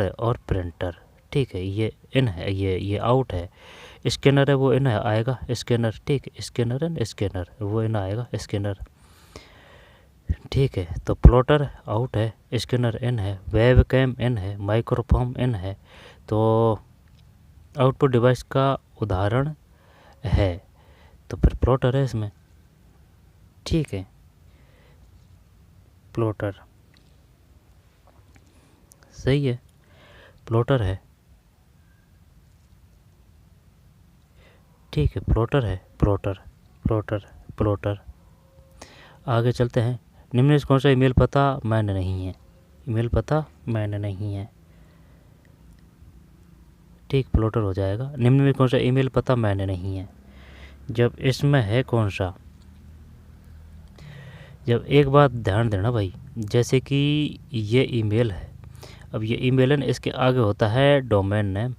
और प्रिंटर, ठीक है। ये इन है, ये आउट है। स्कैनर है वो इन है, आएगा स्कैनर, ठीक, स्कैनर है, स्कैनर वो इन आएगा, स्कैनर, ठीक है। तो प्लॉटर आउट है, स्कैनर इन है, वेब कैम इन है, माइक्रोफोन इन है। तो आउटपुट डिवाइस का उदाहरण है, तो फिर प्लॉटर है इसमें। ठीक है, प्लॉटर सही है, प्लॉटर है। ठीक है, प्लॉटर है, प्लॉटर प्लॉटर प्लॉटर। आगे चलते हैं। निम्न में कौन सा ईमेल पता मैंने नहीं है? ईमेल पता मैंने नहीं है। ठीक, प्लॉटर हो जाएगा। निम्न में कौन सा ईमेल पता मैंने नहीं है? जब इसमें है कौन सा, जब एक बात ध्यान देना भाई, जैसे कि ये ईमेल है, अब ये ईमेल है ना, इसके आगे होता है डोमेन नेम,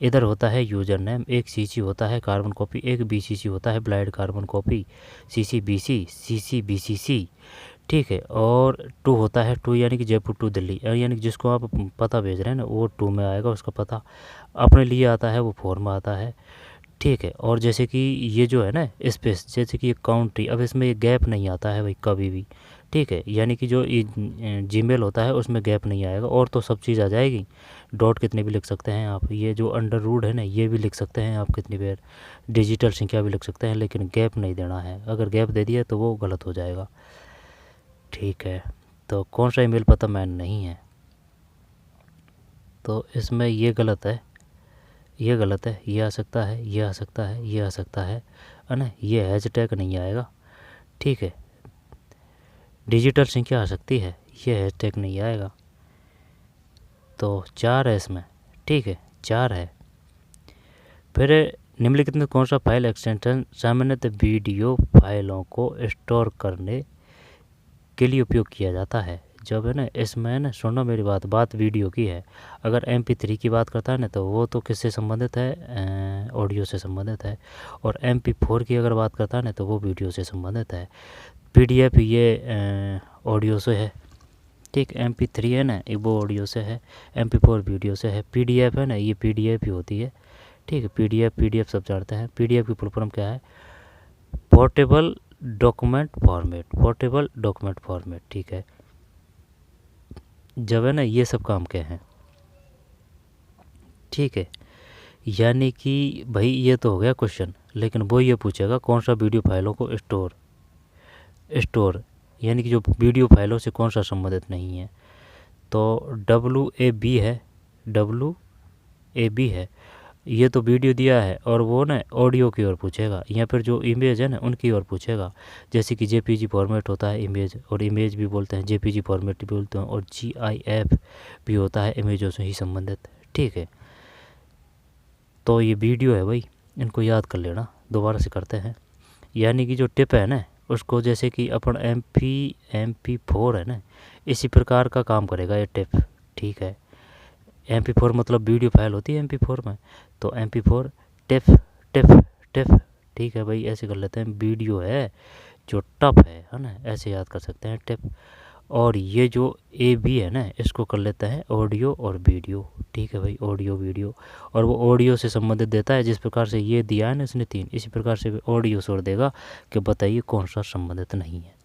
इधर होता है यूज़र नेम, एक सीसी होता है कार्बन कॉपी, एक बीसीसी होता है ब्लाइंड कार्बन कॉपी, सीसीबीसी, सीसीबीसीसी। ठीक है, और टू होता है, टू यानी कि जयपुर टू दिल्ली, यानी कि जिसको आप पता भेज रहे हैं ना वो टू में आएगा, उसका पता अपने लिए आता है वो फोर में आता है। ठीक है, और जैसे कि ये जो है ना स्पेस, जैसे कि ये काउंट्री, अब इसमें ये गैप नहीं आता है भाई कभी भी। ठीक है, यानी कि जो जीमेल होता है उसमें गैप नहीं आएगा, और तो सब चीज़ आ जाएगी। डॉट कितने भी लिख सकते हैं आप, ये जो अंडर रूड है ना ये भी लिख सकते हैं आप कितनी बार, डिजिटल संख्या भी लिख सकते हैं, लेकिन गैप नहीं देना है। अगर गैप दे दिया तो वो गलत हो जाएगा। ठीक है, तो कौन सा ईमेल पता मैन नहीं है, तो इसमें ये गलत है, ये गलत है, ये आ सकता है, ये आ सकता है, ये आ सकता है ना, ये हैशटैग नहीं आएगा। ठीक है, डिजिटल संख्या आ सकती है, ये हैशटैग नहीं आएगा। तो 4 है इसमें। ठीक है, 4 है। फिर निम्नलिखित में कौन सा फाइल एक्सटेंशन सामान्यतः वीडियो फाइलों को स्टोर करने के लिए उपयोग किया जाता है? जब है ना इसमें ना, सुनो मेरी बात वीडियो की है। अगर MP3 की बात करता है ना तो वो तो किससे संबंधित है, ऑडियो से संबंधित है। और MP4 की अगर बात करता है ना तो वो वीडियो से संबंधित है। PDF ये ऑडियो से है। ठीक, MP3 है ना वो ऑडियो से है, MP4 वीडियो से है, PDF है ना ये PDF ही होती है। ठीक है, PDF सब जानते हैं। PDF की फुल फॉर्म क्या है? Portable document format, portable document format. ठीक है, जब है ना ये सब काम के हैं। ठीक है, यानी कि भाई ये तो हो गया क्वेश्चन, लेकिन वो ये पूछेगा कौन सा वीडियो फाइलों को स्टोर यानी कि जो वीडियो फाइलों से कौन सा संबंधित नहीं है। तो WAB है, WAB है, ये तो वीडियो दिया है, और वो ना ऑडियो की ओर पूछेगा, या फिर जो इमेज है ना उनकी ओर पूछेगा। जैसे कि JPG फॉर्मेट होता है इमेज, और इमेज भी बोलते हैं, JPG फॉर्मेट भी बोलते हैं, और GIF भी होता है इमेजों से ही संबंधित। ठीक है, तो ये वीडियो है भाई, इनको याद कर लेना। दोबारा से करते हैं, यानी कि जो टिप है ना उसको, जैसे कि अपन MP4 है ना, इसी प्रकार का काम करेगा ये टिप। ठीक है, MP4 मतलब वीडियो फाइल होती है MP4 में, तो MP4 टिप टिप टिप। ठीक है भाई, ऐसे कर लेते हैं, वीडियो है जो टप है ना, ऐसे याद कर सकते हैं टिप। और ये जो AB है ना इसको कर लेते हैं ऑडियो और वीडियो। ठीक है भाई, ऑडियो वीडियो, और वो ऑडियो से संबंधित देता है, जिस प्रकार से ये दिया है ना इसने 3, इसी प्रकार से ऑडियो छोड़ देगा कि बताइए कौन सा संबंधित नहीं है।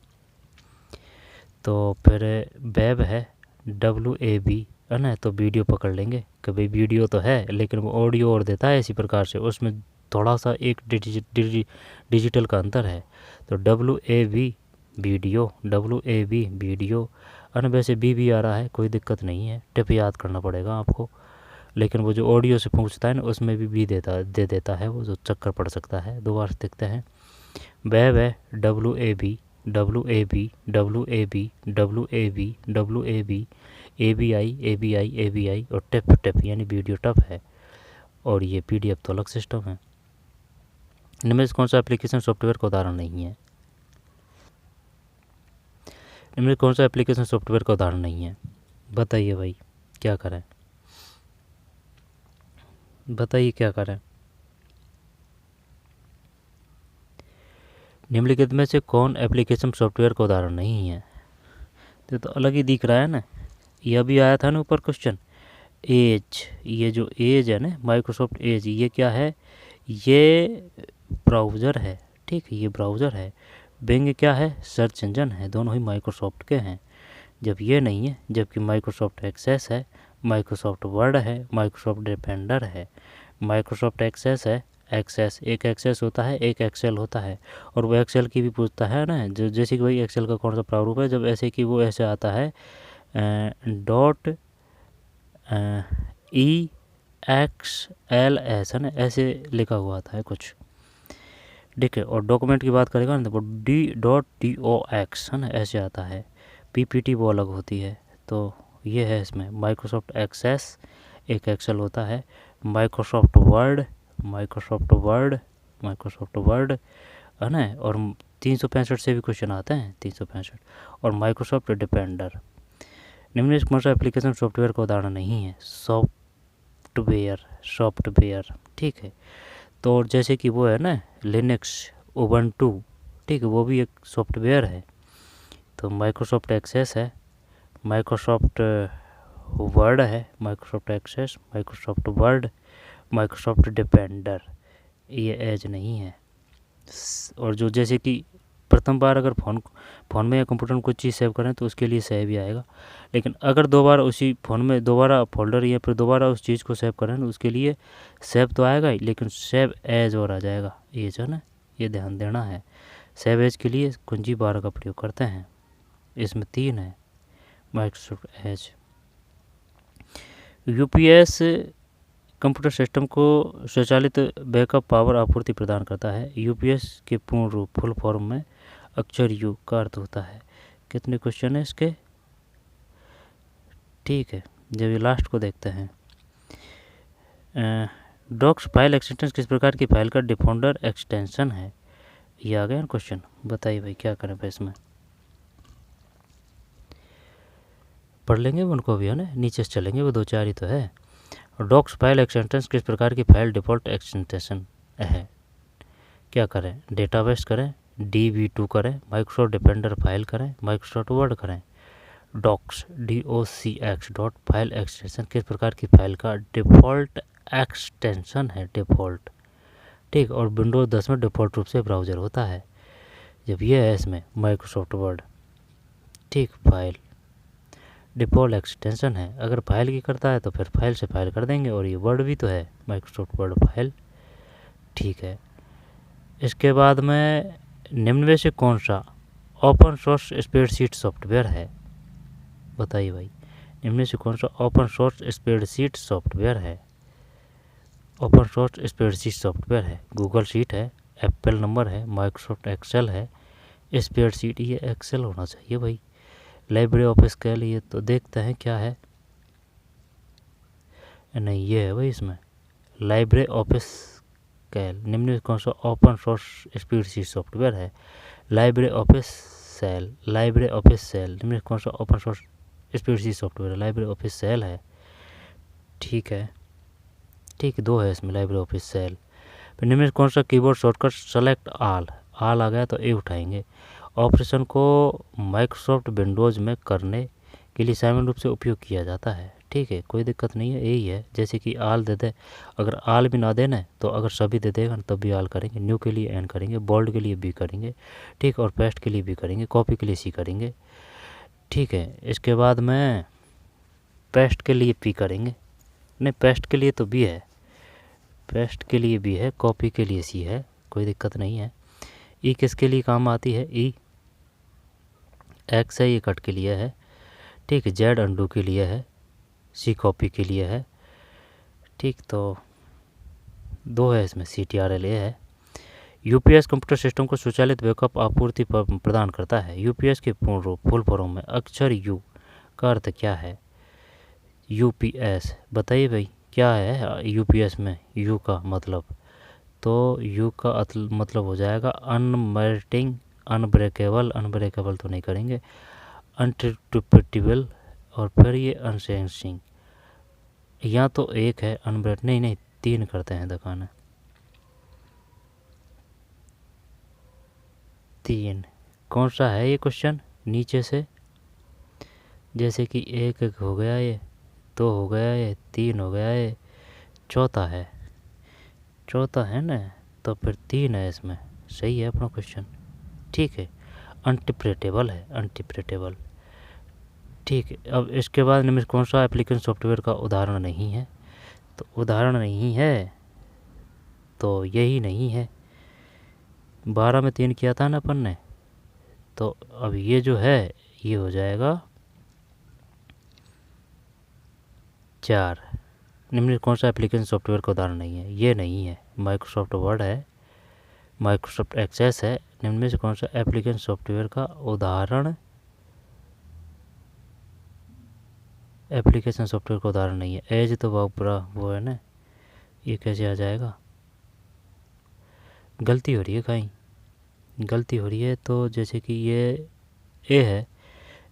तो फिर वेब है, WAB है ना, तो वीडियो पकड़ लेंगे कि भाई वीडियो तो है, लेकिन वो ऑडियो और देता है इसी प्रकार से, उसमें थोड़ा सा एक डिजिटल का अंतर है। तो WAB वीडियो, WAB वीडियो, और वैसे भी आ रहा है, कोई दिक्कत नहीं है, टिप याद करना पड़ेगा आपको। लेकिन वो जो ऑडियो से पूछता है ना उसमें भी दे देता है, वो जो चक्कर पड़ सकता है। दोबारा देखते हैं, वेब है, WAB WAB WAB WAB WAB ABI और टिप यानी वीडियो टप है, और ये PDF तो अलग सिस्टम है। इनमें से कौन सा एप्लीकेशन सॉफ्टवेयर का उदाहरण नहीं है? इनमें कौन सा एप्लीकेशन सॉफ्टवेयर का उदाहरण नहीं है? बताइए भाई, क्या करें, बताइए क्या करें। निम्नलिखित में से कौन एप्लीकेशन सॉफ्टवेयर का उदाहरण नहीं है? तो अलग ही दिख रहा है ना, यह भी आया था ना ऊपर क्वेश्चन। एज, ये जो एज है ना माइक्रोसॉफ्ट एज, ये क्या है? ये ब्राउज़र है। ठीक है, ये ब्राउज़र है। बिंग क्या है? सर्च इंजन है, दोनों ही माइक्रोसॉफ्ट के हैं। जब ये नहीं है, जबकि माइक्रोसॉफ्ट एक्सेस है, माइक्रोसॉफ्ट वर्ड है, माइक्रोसॉफ्ट डिफेंडर है। माइक्रोसॉफ्ट एक्सेस है, एक्सेस एक एक्सेस होता है, एक एक्सेल होता है, और वो एक्सेल की भी पूछता है ना, जो जैसे कि भाई एक्सेल का कौन सा प्रारूप है, जब ऐसे कि वो ऐसे आता है डॉट EXLS है ना, ऐसे लिखा हुआ आता है कुछ, ठीक है। और डॉक्यूमेंट की बात करेगा ना तो D.DOX है ना, ऐसे आता है। PPT वो अलग होती है। तो ये है इसमें माइक्रोसॉफ्ट एक्सेस, एक एक्सेल होता है, Microsoft Word, Microsoft Word, Microsoft Word है ना, और 365 से भी क्वेश्चन आते हैं, 365, और माइक्रोसॉफ्ट डिफेंडर। निम्नलिखित कौन सा एप्लीकेशन सॉफ्टवेयर का उदाहरण नहीं है? सॉफ्टवेयर, ठीक है। तो जैसे कि वो है ना लिनक्स, उबंटू, ठीक है, वो भी एक सॉफ्टवेयर है। तो माइक्रोसॉफ्ट एक्सेस है, माइक्रोसॉफ्ट वर्ड है, Microsoft Access, Microsoft Word, Microsoft Defender, ये एज नहीं है। और जो जैसे कि प्रथम बार अगर फ़ोन में या कंप्यूटर में कुछ चीज़ सेव करें तो उसके लिए सेव ही आएगा, लेकिन अगर दोबारा उसी फ़ोन में दोबारा फोल्डर या फिर दोबारा उस चीज़ को सेव करें तो उसके लिए सेव तो आएगा ही, लेकिन सेव एज और आ जाएगा। ये जो है ना, ये ध्यान देना है। सेव एज के लिए कुंजी 12 का प्रयोग करते हैं, इसमें 3 है Microsoft Edge. UPS computer system को स्वचालित बैकअप पावर आपूर्ति प्रदान करता है। यूपीएस के पूर्ण रूप फुल फॉर्म में अक्षर यू का अर्थ होता है। कितने क्वेश्चन है इसके? ठीक है, जब ये लास्ट को देखते हैं। डॉक्स फाइल एक्सटेंशन किस प्रकार की फाइल का डिफॉल्टर एक्सटेंशन है? ये आ गया क्वेश्चन, बताइए भाई क्या करें भाई इसमें? पढ़ लेंगे उनको भी है ना, नीचे से चलेंगे, वो 2-4 ही तो है। डॉक्स फाइल एक्सटेंशन किस प्रकार की फाइल डिफ़ॉल्ट एक्सटेंशन है? क्या करें? डेटाबेस करें, DB2 करें, माइक्रोसॉफ्ट डिफेंडर फाइल करें, माइक्रोसॉफ्ट वर्ड करें। Docx DOCX dot file extension किस प्रकार की फाइल का डिफ़ॉल्ट एक्सटेंशन है? डिफ़ॉल्ट, ठीक। और विंडोज़ 10 में डिफ़ॉल्ट रूप से ब्राउज़र होता है। जब ये है इसमें माइक्रोसॉफ्ट वर्ड, ठीक, फाइल डिफ़ॉल्ट एक्सटेंशन है। अगर फाइल की करता है तो फिर फाइल से फाइल कर देंगे, और ये वर्ड भी तो है माइक्रोसॉफ्ट वर्ड फाइल, ठीक है। इसके बाद में निम्न में से कौन सा ओपन सोर्स स्प्रेडशीट सॉफ्टवेयर है? बताइए भाई, निम्न में से कौन सा ओपन सोर्स स्प्रेडशीट सॉफ्टवेयर है? ओपन सोर्स स्प्रेडशीट सॉफ्टवेयर है, गूगल शीट है, एप्पल नंबर है, माइक्रोसॉफ्ट एक्सेल है, स्प्रेडशीट ये एक्सेल होना चाहिए भाई। लाइब्रेरी ऑफिस कैल, ये तो देखते हैं क्या है। नहीं, ये है भाई इसमें लाइब्रेरी ऑफिस कैल। निम्न कौन सा ओपन सोर्स स्प्रेडशीट सॉफ्टवेयर है? Library office cell, library office cell. निम्न कौन सा ओपन सोर्स स्प्रेडशीट सॉफ्टवेयर है? लाइब्रेरी ऑफिस सेल है, ठीक है, ठीक, 2 है इसमें लाइब्रेरी ऑफिस सेल। फिर निम्न कौन सा कीबोर्ड शॉर्टकट सेलेक्ट ऑल आ गया तो ए उठाएंगे। ऑपरेशन को माइक्रोसॉफ्ट विंडोज़ में करने के लिए सामान्य रूप से उपयोग किया जाता है, ठीक है, कोई दिक्कत नहीं है, यही है। जैसे कि आल दे दे, अगर आल भी ना देना तो अगर सभी दे देगा तब भी आल करेंगे, न्यू के लिए एन करेंगे, बोल्ड के लिए बी करेंगे, ठीक, और पेस्ट के लिए बी करेंगे, कॉपी के लिए सी करेंगे, ठीक है। इसके बाद में पेस्ट के लिए पी करेंगे, नहीं पेस्ट के लिए तो बी है, पेस्ट के लिए बी है, कॉपी के लिए सी है, कोई दिक्कत नहीं है। ई किसके लिए काम आती है? ई एक्स है, ये कट के लिए है, ठीक, जेड अंडू के लिए है, सी कॉपी के लिए है, ठीक। तो 2 है इसमें, CTRL ए है। यूपीएस कंप्यूटर सिस्टम को स्वचालित बैकअप आपूर्ति प्रदान करता है। यूपीएस के पूर्ण रूप फुल फॉर्म में अक्षर यू का अर्थ क्या है? यूपीएस, बताइए भाई क्या है यूपीएस में यू का मतलब? तो यू का मतलब हो जाएगा अनमेल्टिंग, अनब्रेकेबल, अनब्रेकेबल तो नहीं करेंगे, अनट्रिप्टेबल, और फिर ये अनसेंसिंग, या तो एक है अनब्रेक, नहीं 3 करते हैं दुकान, 3 कौन सा है ये क्वेश्चन? नीचे से जैसे कि एक हो गया, ये 2 हो गया, ये 3 हो गया, ये चौथा है ना, तो फिर 3 है इसमें, सही है अपना क्वेश्चन, ठीक है, अनटिप्रेटेबल है, अनटिप्रेटेबल। ठीक है, अब इसके बाद निम्न कौन सा एप्लीकेशन सॉफ्टवेयर का उदाहरण नहीं है? तो उदाहरण नहीं है तो यही नहीं है। 12 में 3 किया था ना अपन ने, तो अब ये जो है ये हो जाएगा 4। निम्न कौन सा एप्लीकेशन सॉफ्टवेयर का उदाहरण नहीं है? ये नहीं है, माइक्रोसॉफ्ट वर्ड है, माइक्रोसॉफ्ट एक्सेस है। निम्न में से कौन सा एप्लीकेशन सॉफ्टवेयर का उदाहरण, एप्लीकेशन सॉफ्टवेयर का उदाहरण नहीं है? एज तो बहुत बुरा वो है ना, ये कैसे आ जाएगा? गलती हो रही है कहीं, गलती हो रही है। तो जैसे कि ये ए है,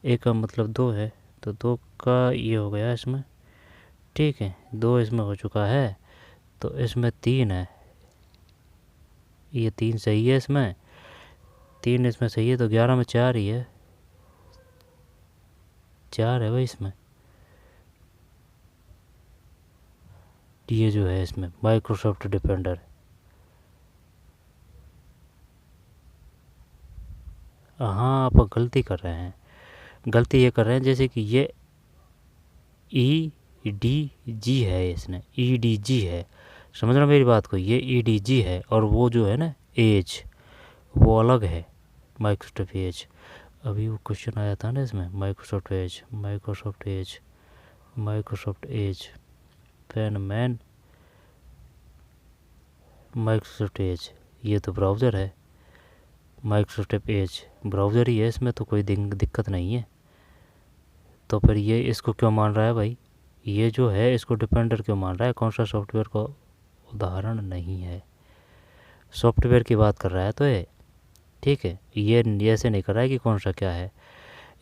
ए का मतलब 2 है, तो 2 का ये हो गया इसमें, ठीक है, 2 इसमें हो चुका है, तो इसमें 3 है, ये 3 सही है, इसमें 3 इसमें सही है, तो 11 में 4 ही है, 4 है भाई इसमें। ये जो है इसमें माइक्रोसॉफ्ट डिफेंडर, हाँ आप गलती कर रहे हैं, गलती ये कर रहे हैं जैसे कि ये ई डी जी है, इसने ई डी जी है, समझ रहे हो मेरी बात को? ये ई डी जी है, और वो जो है ना एज, वो अलग है, माइक्रोसॉफ्ट एज। अभी वो क्वेश्चन आया था ना इसमें, Microsoft Edge, Microsoft Edge, Microsoft Edge, फैनमैन, माइक्रोसॉफ्ट एज, ये तो ब्राउज़र है, माइक्रोसॉफ्ट एज ब्राउज़र ही है, इसमें तो कोई दिक्कत नहीं है। तो फिर ये इसको क्यों मान रहा है भाई? ये जो है इसको डिपेंडर क्यों मान रहा है? कौन सा सॉफ्टवेयर का उदाहरण नहीं है? सॉफ्टवेयर की बात कर रहा है तो ये, ठीक है, ये ऐसे नहीं कर रहा है कि कौन सा क्या है।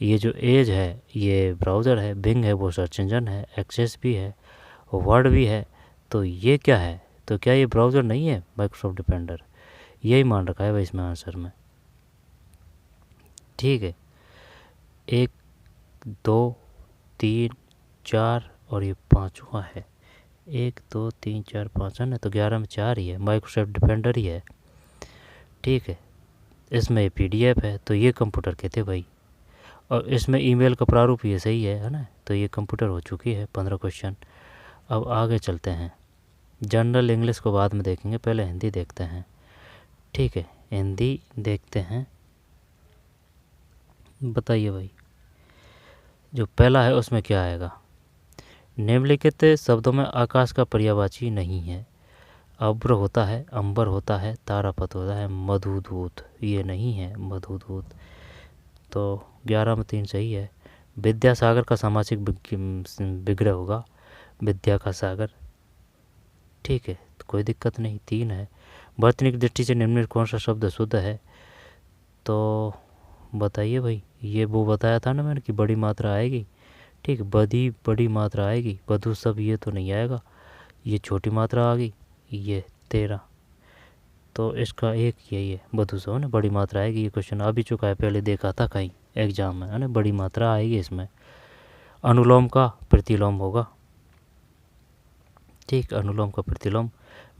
ये जो एज है ये ब्राउज़र है, बिंग है वो सर्च इंजन है, एक्सेस भी है, वर्ड भी है, तो ये क्या है? तो क्या ये ब्राउज़र नहीं है माइक्रोसॉफ्ट डिफेंडर? यही मान रखा है भाई इसमें आंसर में, ठीक है। 1 2 3 4 और ये 5वां है, 1 2 3 4 5 है ना, तो 11 में 4 ही है, माइक्रोसॉफ्ट डिफेंडर ही है, ठीक है। इसमें ये PDF है, तो ये कंप्यूटर के थे भाई, और इसमें ईमेल का प्रारूप ये सही है ना, तो ये कंप्यूटर हो चुकी है 15 क्वेश्चन। अब आगे चलते हैं, जनरल इंग्लिश को बाद में देखेंगे, पहले हिंदी देखते हैं, ठीक है, हिंदी देखते हैं। बताइए भाई, जो पहला है उसमें क्या आएगा? निम्नलिखित शब्दों में आकाश का पर्यायवाची नहीं है। अब्र होता है, अंबर होता है, तारापथ होता है, मधुदूत, ये नहीं है मधुदूत, तो 11 में 3 सही है। विद्यासागर का सामासिक विग्रह होगा, विद्या का सागर, ठीक है, तो कोई दिक्कत नहीं, 3 है। वर्तनिक दृष्टि से निम्न कौन सा शब्द शुद्ध है? तो बताइए भाई, ये वो बताया था ना मैंने कि बड़ी मात्रा आएगी, ठीक, बड़ी मात्रा आएगी, बधु सब ये तो नहीं आएगा, ये छोटी मात्रा आ गई, ये 13, तो इसका एक यही है, बधु सब ना बड़ी मात्रा आएगी। ये क्वेश्चन आ भी चुका है, पहले देखा था कहीं एग्जाम में, है ना, बड़ी मात्रा आएगी इसमें। अनुलोम का प्रतिलोम होगा, ठीक, अनुलोम का प्रतिलोम।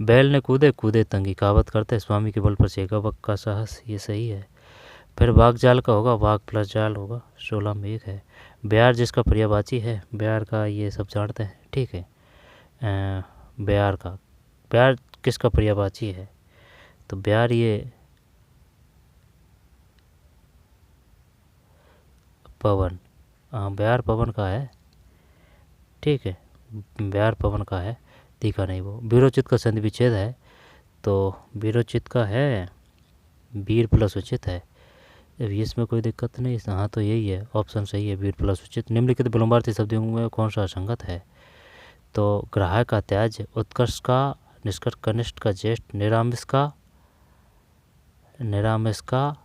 बैल ने कूदे कूदे तंगी, कहावत करते स्वामी के बल पर सेगा बक का साहस, ये सही है। फिर वाक जाल का होगा, वाक प्लस जाल होगा, 16 में 1 है। ब्यार जिसका पर्यायवाची है, ब्यार का ये सब जानते हैं, ठीक है। ब्यार का, ब्यार किसका पर्यायवाची है? तो ब्यार ये पवन, हाँ ब्यार पवन का है, ठीक है, ब्यार पवन का है, दिखा नहीं वो। वीरोचित का संधि विच्छेद है, तो वीरोचित का है, वीर प्लस उचित है, अब इसमें कोई दिक्कत नहीं, हाँ तो यही है, ऑप्शन सही है, वीर प्लस उचित। निम्नलिखित विलोमार्थी शब्दों में कौन सा असंगत है? तो ग्राहक का त्याज, उत्कर्ष का निष्कर्ष, कनिष्ठ का ज्येष्ठ, निरामिष का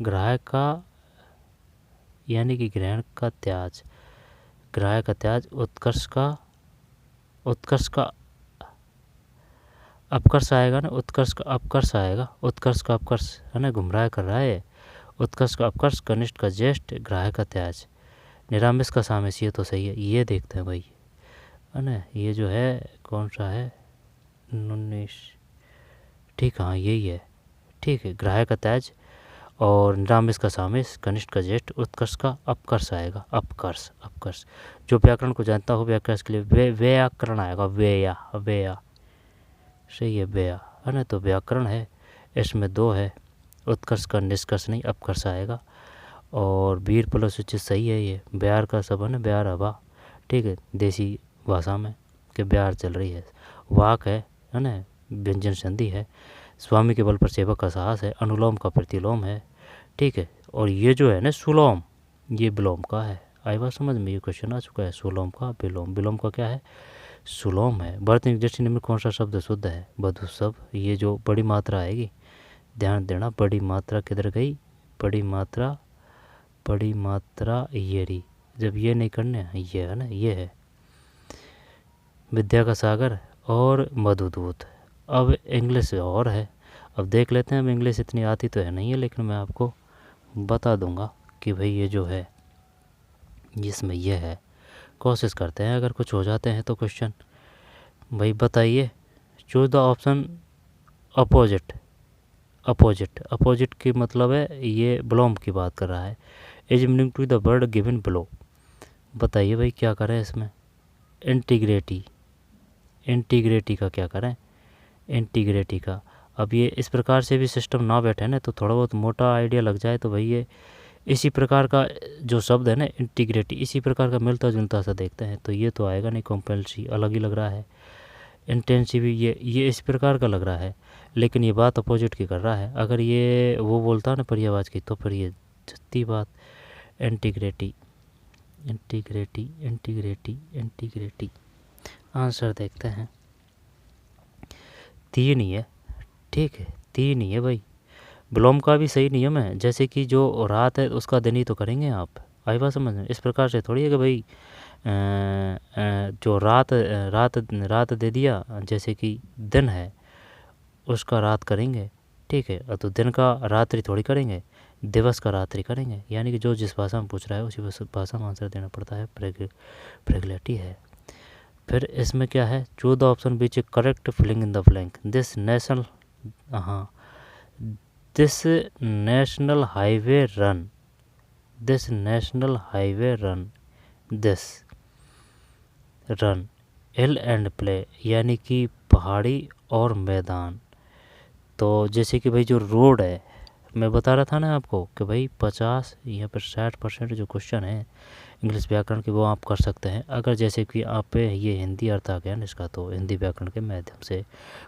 ग्राहक का यानी कि ग्रहण का त्याज, ग्राहक का त्याज, उत्कर्ष का अपकर्ष आएगा ना, उत्कर्ष का अपकर्ष आएगा, उत्कर्ष का अपकर्ष है ना, गुमराह कर रहा है, उत्कर्ष का अपकर्ष, कनिष्ठ का ज्येष्ठ, ग्राहक का त्याज, निरामिष का सामिस, ये तो सही है, ये देखते हैं भाई, है ना, ये जो है कौन सा है, 19, ठीक, हाँ यही है, ठीक है, ग्राहक का त्याज, और निरामिष का सामिष, कनिष्ठ का ज्येष्ठ, उत्कर्ष का अपकर्ष आएगा, अपकर्ष अपकर्ष। जो व्याकरण को जानता हो व्याकर्ष के लिए व्याकरण आएगा, व्यया व्यया, सही है, व्यया है ना। तो व्याकरण है, इसमें 2 है, उत्कर्ष का निष्कर्ष नहीं, अपकर्ष आएगा। और वीर प्लस उचित सही है, ये ब्यार का सब है ना, ब्यार हवा, ठीक है, देसी भाषा में कि ब्यार चल रही है। वाक है ना, व्यंजन संधि है। स्वामी के बल पर सेवक का साहस है, अनुलोम का प्रतिलोम है, ठीक है। और ये जो है ना सुलोम, ये विलोम का है। आई बात समझ में, ये क्वेश्चन आ चुका है, सुलोम का विलोम, विलोम का क्या है, सुलोम है। वर्तनी दृष्टि में कौन सा शब्द शुद्ध है, बधु शब्द। ये जो बड़ी मात्रा आएगी, ध्यान देना, बड़ी मात्रा किधर गई, बड़ी मात्रा, बड़ी मात्रा ये रही, जब ये नहीं करने, ये है ना, ये है विद्या का सागर और मधुदूत। अब इंग्लिश और है, अब देख लेते हैं। अब इंग्लिश इतनी आती तो है नहीं है, लेकिन मैं आपको बता दूंगा कि भाई ये जो है जिसमें ये है, कोशिश करते हैं, अगर कुछ हो जाते हैं तो क्वेश्चन। भाई बताइए, choose the option opposite. Opposite, opposite की मतलब है ये बिलोम की बात कर रहा है। Is meaning to the word given below. बताइए भाई क्या करें इसमें, इंटीग्रेटी, इंटीग्रेटी का क्या करें, इंटीग्रेटी का। अब ये इस प्रकार से भी सिस्टम ना बैठे ना, तो थोड़ा बहुत मोटा आइडिया लग जाए तो भाई ये इसी प्रकार का जो शब्द है ना इंटीग्रेटी, इसी प्रकार का मिलता जुलता सा देखते हैं, तो ये तो आएगा नहीं, कॉम्पल्सरी अलग ही लग रहा है। इंटेंसिव ये इस प्रकार का लग रहा है, लेकिन ये बात अपोजिट की कर रहा है। अगर ये वो बोलता ना पर्यायवाची की, तो फिर ये सत्ती बात। Integrity, integrity, integrity, integrity. Answer देखते हैं, 3 ही है, ठीक है, 3 ही है भाई। विलोम का भी सही नियम है, जैसे कि जो रात है उसका दिन ही तो करेंगे आप। आई बात समझ में, इस प्रकार से थोड़ी है कि भाई जो रात दे दिया, जैसे कि दिन है उसका रात करेंगे, ठीक है, तो दिन का रात्रि थोड़ी करेंगे, दिवस का रात्रि करेंगे। यानी कि जो जिस भाषा में पूछ रहा है उसी भाषा में आंसर देना पड़ता है, प्रेगुलेटी है। फिर इसमें क्या है, choose the option which correct filling in the blank. This national, हाँ, this national highway run, this national highway run, this run hill and play, यानी कि पहाड़ी और मैदान। तो जैसे कि भाई जो रोड है, मैं बता रहा था ना आपको कि भाई 50 यहाँ पर 60% जो क्वेश्चन है इंग्लिश व्याकरण के वो आप कर सकते हैं। अगर जैसे कि आप पे ये हिंदी अर्थ आ गया ना इसका, तो हिंदी व्याकरण के माध्यम से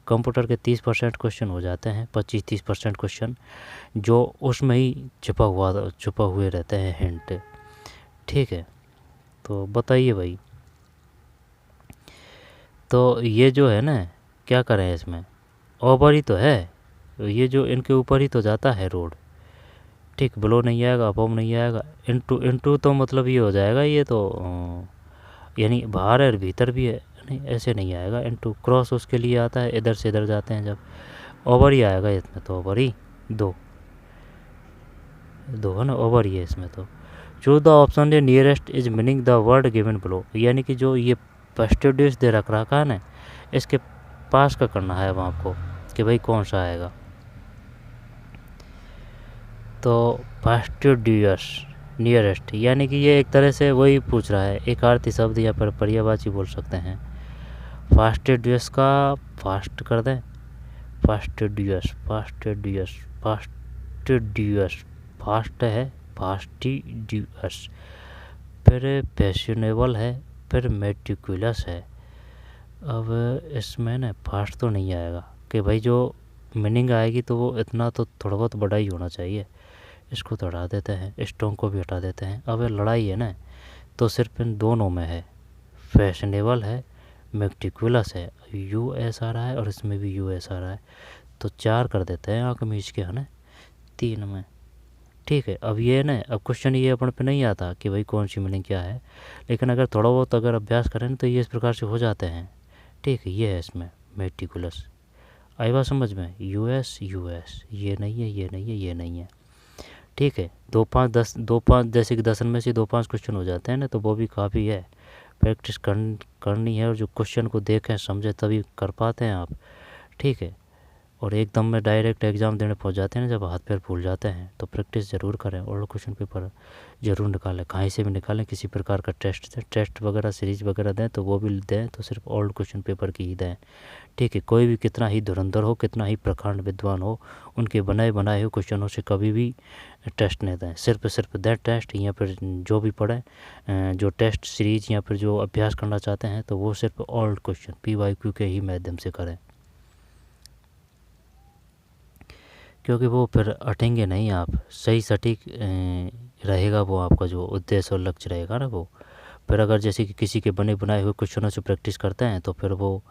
कंप्यूटर के 30% क्वेश्चन हो जाते हैं, 25-30% क्वेश्चन जो उसमें ही छुपा हुए रहते हैं हिंट, ठीक है। तो बताइए भाई, तो ये जो है ना क्या करें इसमें, ओवर ही तो है, ये जो इनके ऊपर ही तो जाता है रोड, ठीक, बिलो नहीं आएगा, अबव नहीं आएगा, इनटू तो मतलब ये हो जाएगा, ये तो यानी बाहर है और भीतर भी है, नहीं ऐसे नहीं आएगा। इनटू क्रॉस उसके लिए आता है, इधर से इधर जाते हैं जब, ओवर ही आएगा इसमें, तो ओवर ही दो है ना, ओवर ही है इसमें। तो choose the option A nearest is meaning the word given below, यानी कि जो ये फर्स्टिडियस दे रखा है ना, इसके पास का करना है अब आपको कि भाई कौन सा आएगा। तो फास्टिडियस नियरेस्ट, यानी कि ये एक तरह से वही पूछ रहा है, एक आरती शब्द या पर पर्यायवाची बोल सकते हैं। फास्टिडियस का फास्ट कर दें, फास्टिडियस, फास्टिडियस, फास्टिडियस, फास्ट है, फास्टिडियस। फिर पैशनेबल है, फिर मेटिकुलस है। अब इसमें ना फास्ट तो नहीं आएगा कि भाई जो मीनिंग आएगी तो वो इतना तो थोड़ा बहुत बड़ा ही होना चाहिए, इसको तो हटा देते हैं, स्ट्रॉन्ग को भी हटा देते हैं। अब लड़ाई है ना, तो सिर्फ इन दोनों में है, फैशनेबल है, मेटिकुलस है, US आ रहा है और इसमें भी US आ रहा है, तो 4 कर देते हैं आँख मीच के, है ना, 3 में, ठीक है। अब ये ना, अब क्वेश्चन ये अपन पे नहीं आता कि भाई कौन सी मीनिंग क्या है, लेकिन अगर थोड़ा बहुत अगर अभ्यास करें तो ये इस प्रकार से हो जाते हैं, ठीक है। ये है इसमें मेटिकुलस, आई बात समझ में, US ये नहीं है, ये नहीं है, ये नहीं है, ठीक है। 2 5 10 2 5 जैसे कि 10 में से 2 5 क्वेश्चन हो जाते हैं ना, तो वो भी काफ़ी है, प्रैक्टिस करनी है, और जो क्वेश्चन को देखें समझे तभी कर पाते हैं आप, ठीक है। और एकदम में डायरेक्ट एग्ज़ाम देने पहुंच जाते हैं ना, जब हाथ पैर फूल जाते हैं, तो प्रैक्टिस ज़रूर करें। ओल्ड क्वेश्चन पेपर ज़रूर निकालें, कहीं से भी निकालें, किसी प्रकार का टेस्ट वगैरह सीरीज वगैरह दें तो वो भी दें, तो सिर्फ ओल्ड क्वेश्चन पेपर की ही दें। ठीक है, कोई भी कितना ही धुरंधर हो, कितना ही प्रखंड विद्वान हो, उनके बनाए बनाए हुए क्वेश्चनों से कभी भी टेस्ट नहीं दें। सिर्फ दें टेस्ट, या फिर जो भी पढ़ें, जो टेस्ट सीरीज या फिर जो अभ्यास करना चाहते हैं, तो वो सिर्फ ओल्ड क्वेश्चन PYQ के ही माध्यम से करें, क्योंकि वो फिर अटेंगे नहीं आप, सही सटीक रहेगा वो आपका जो उद्देश्य और लक्ष्य रहेगा ना वो। फिर अगर जैसे कि किसी के बने बनाए हुए क्वेश्चनों से प्रैक्टिस करते हैं, तो फिर वो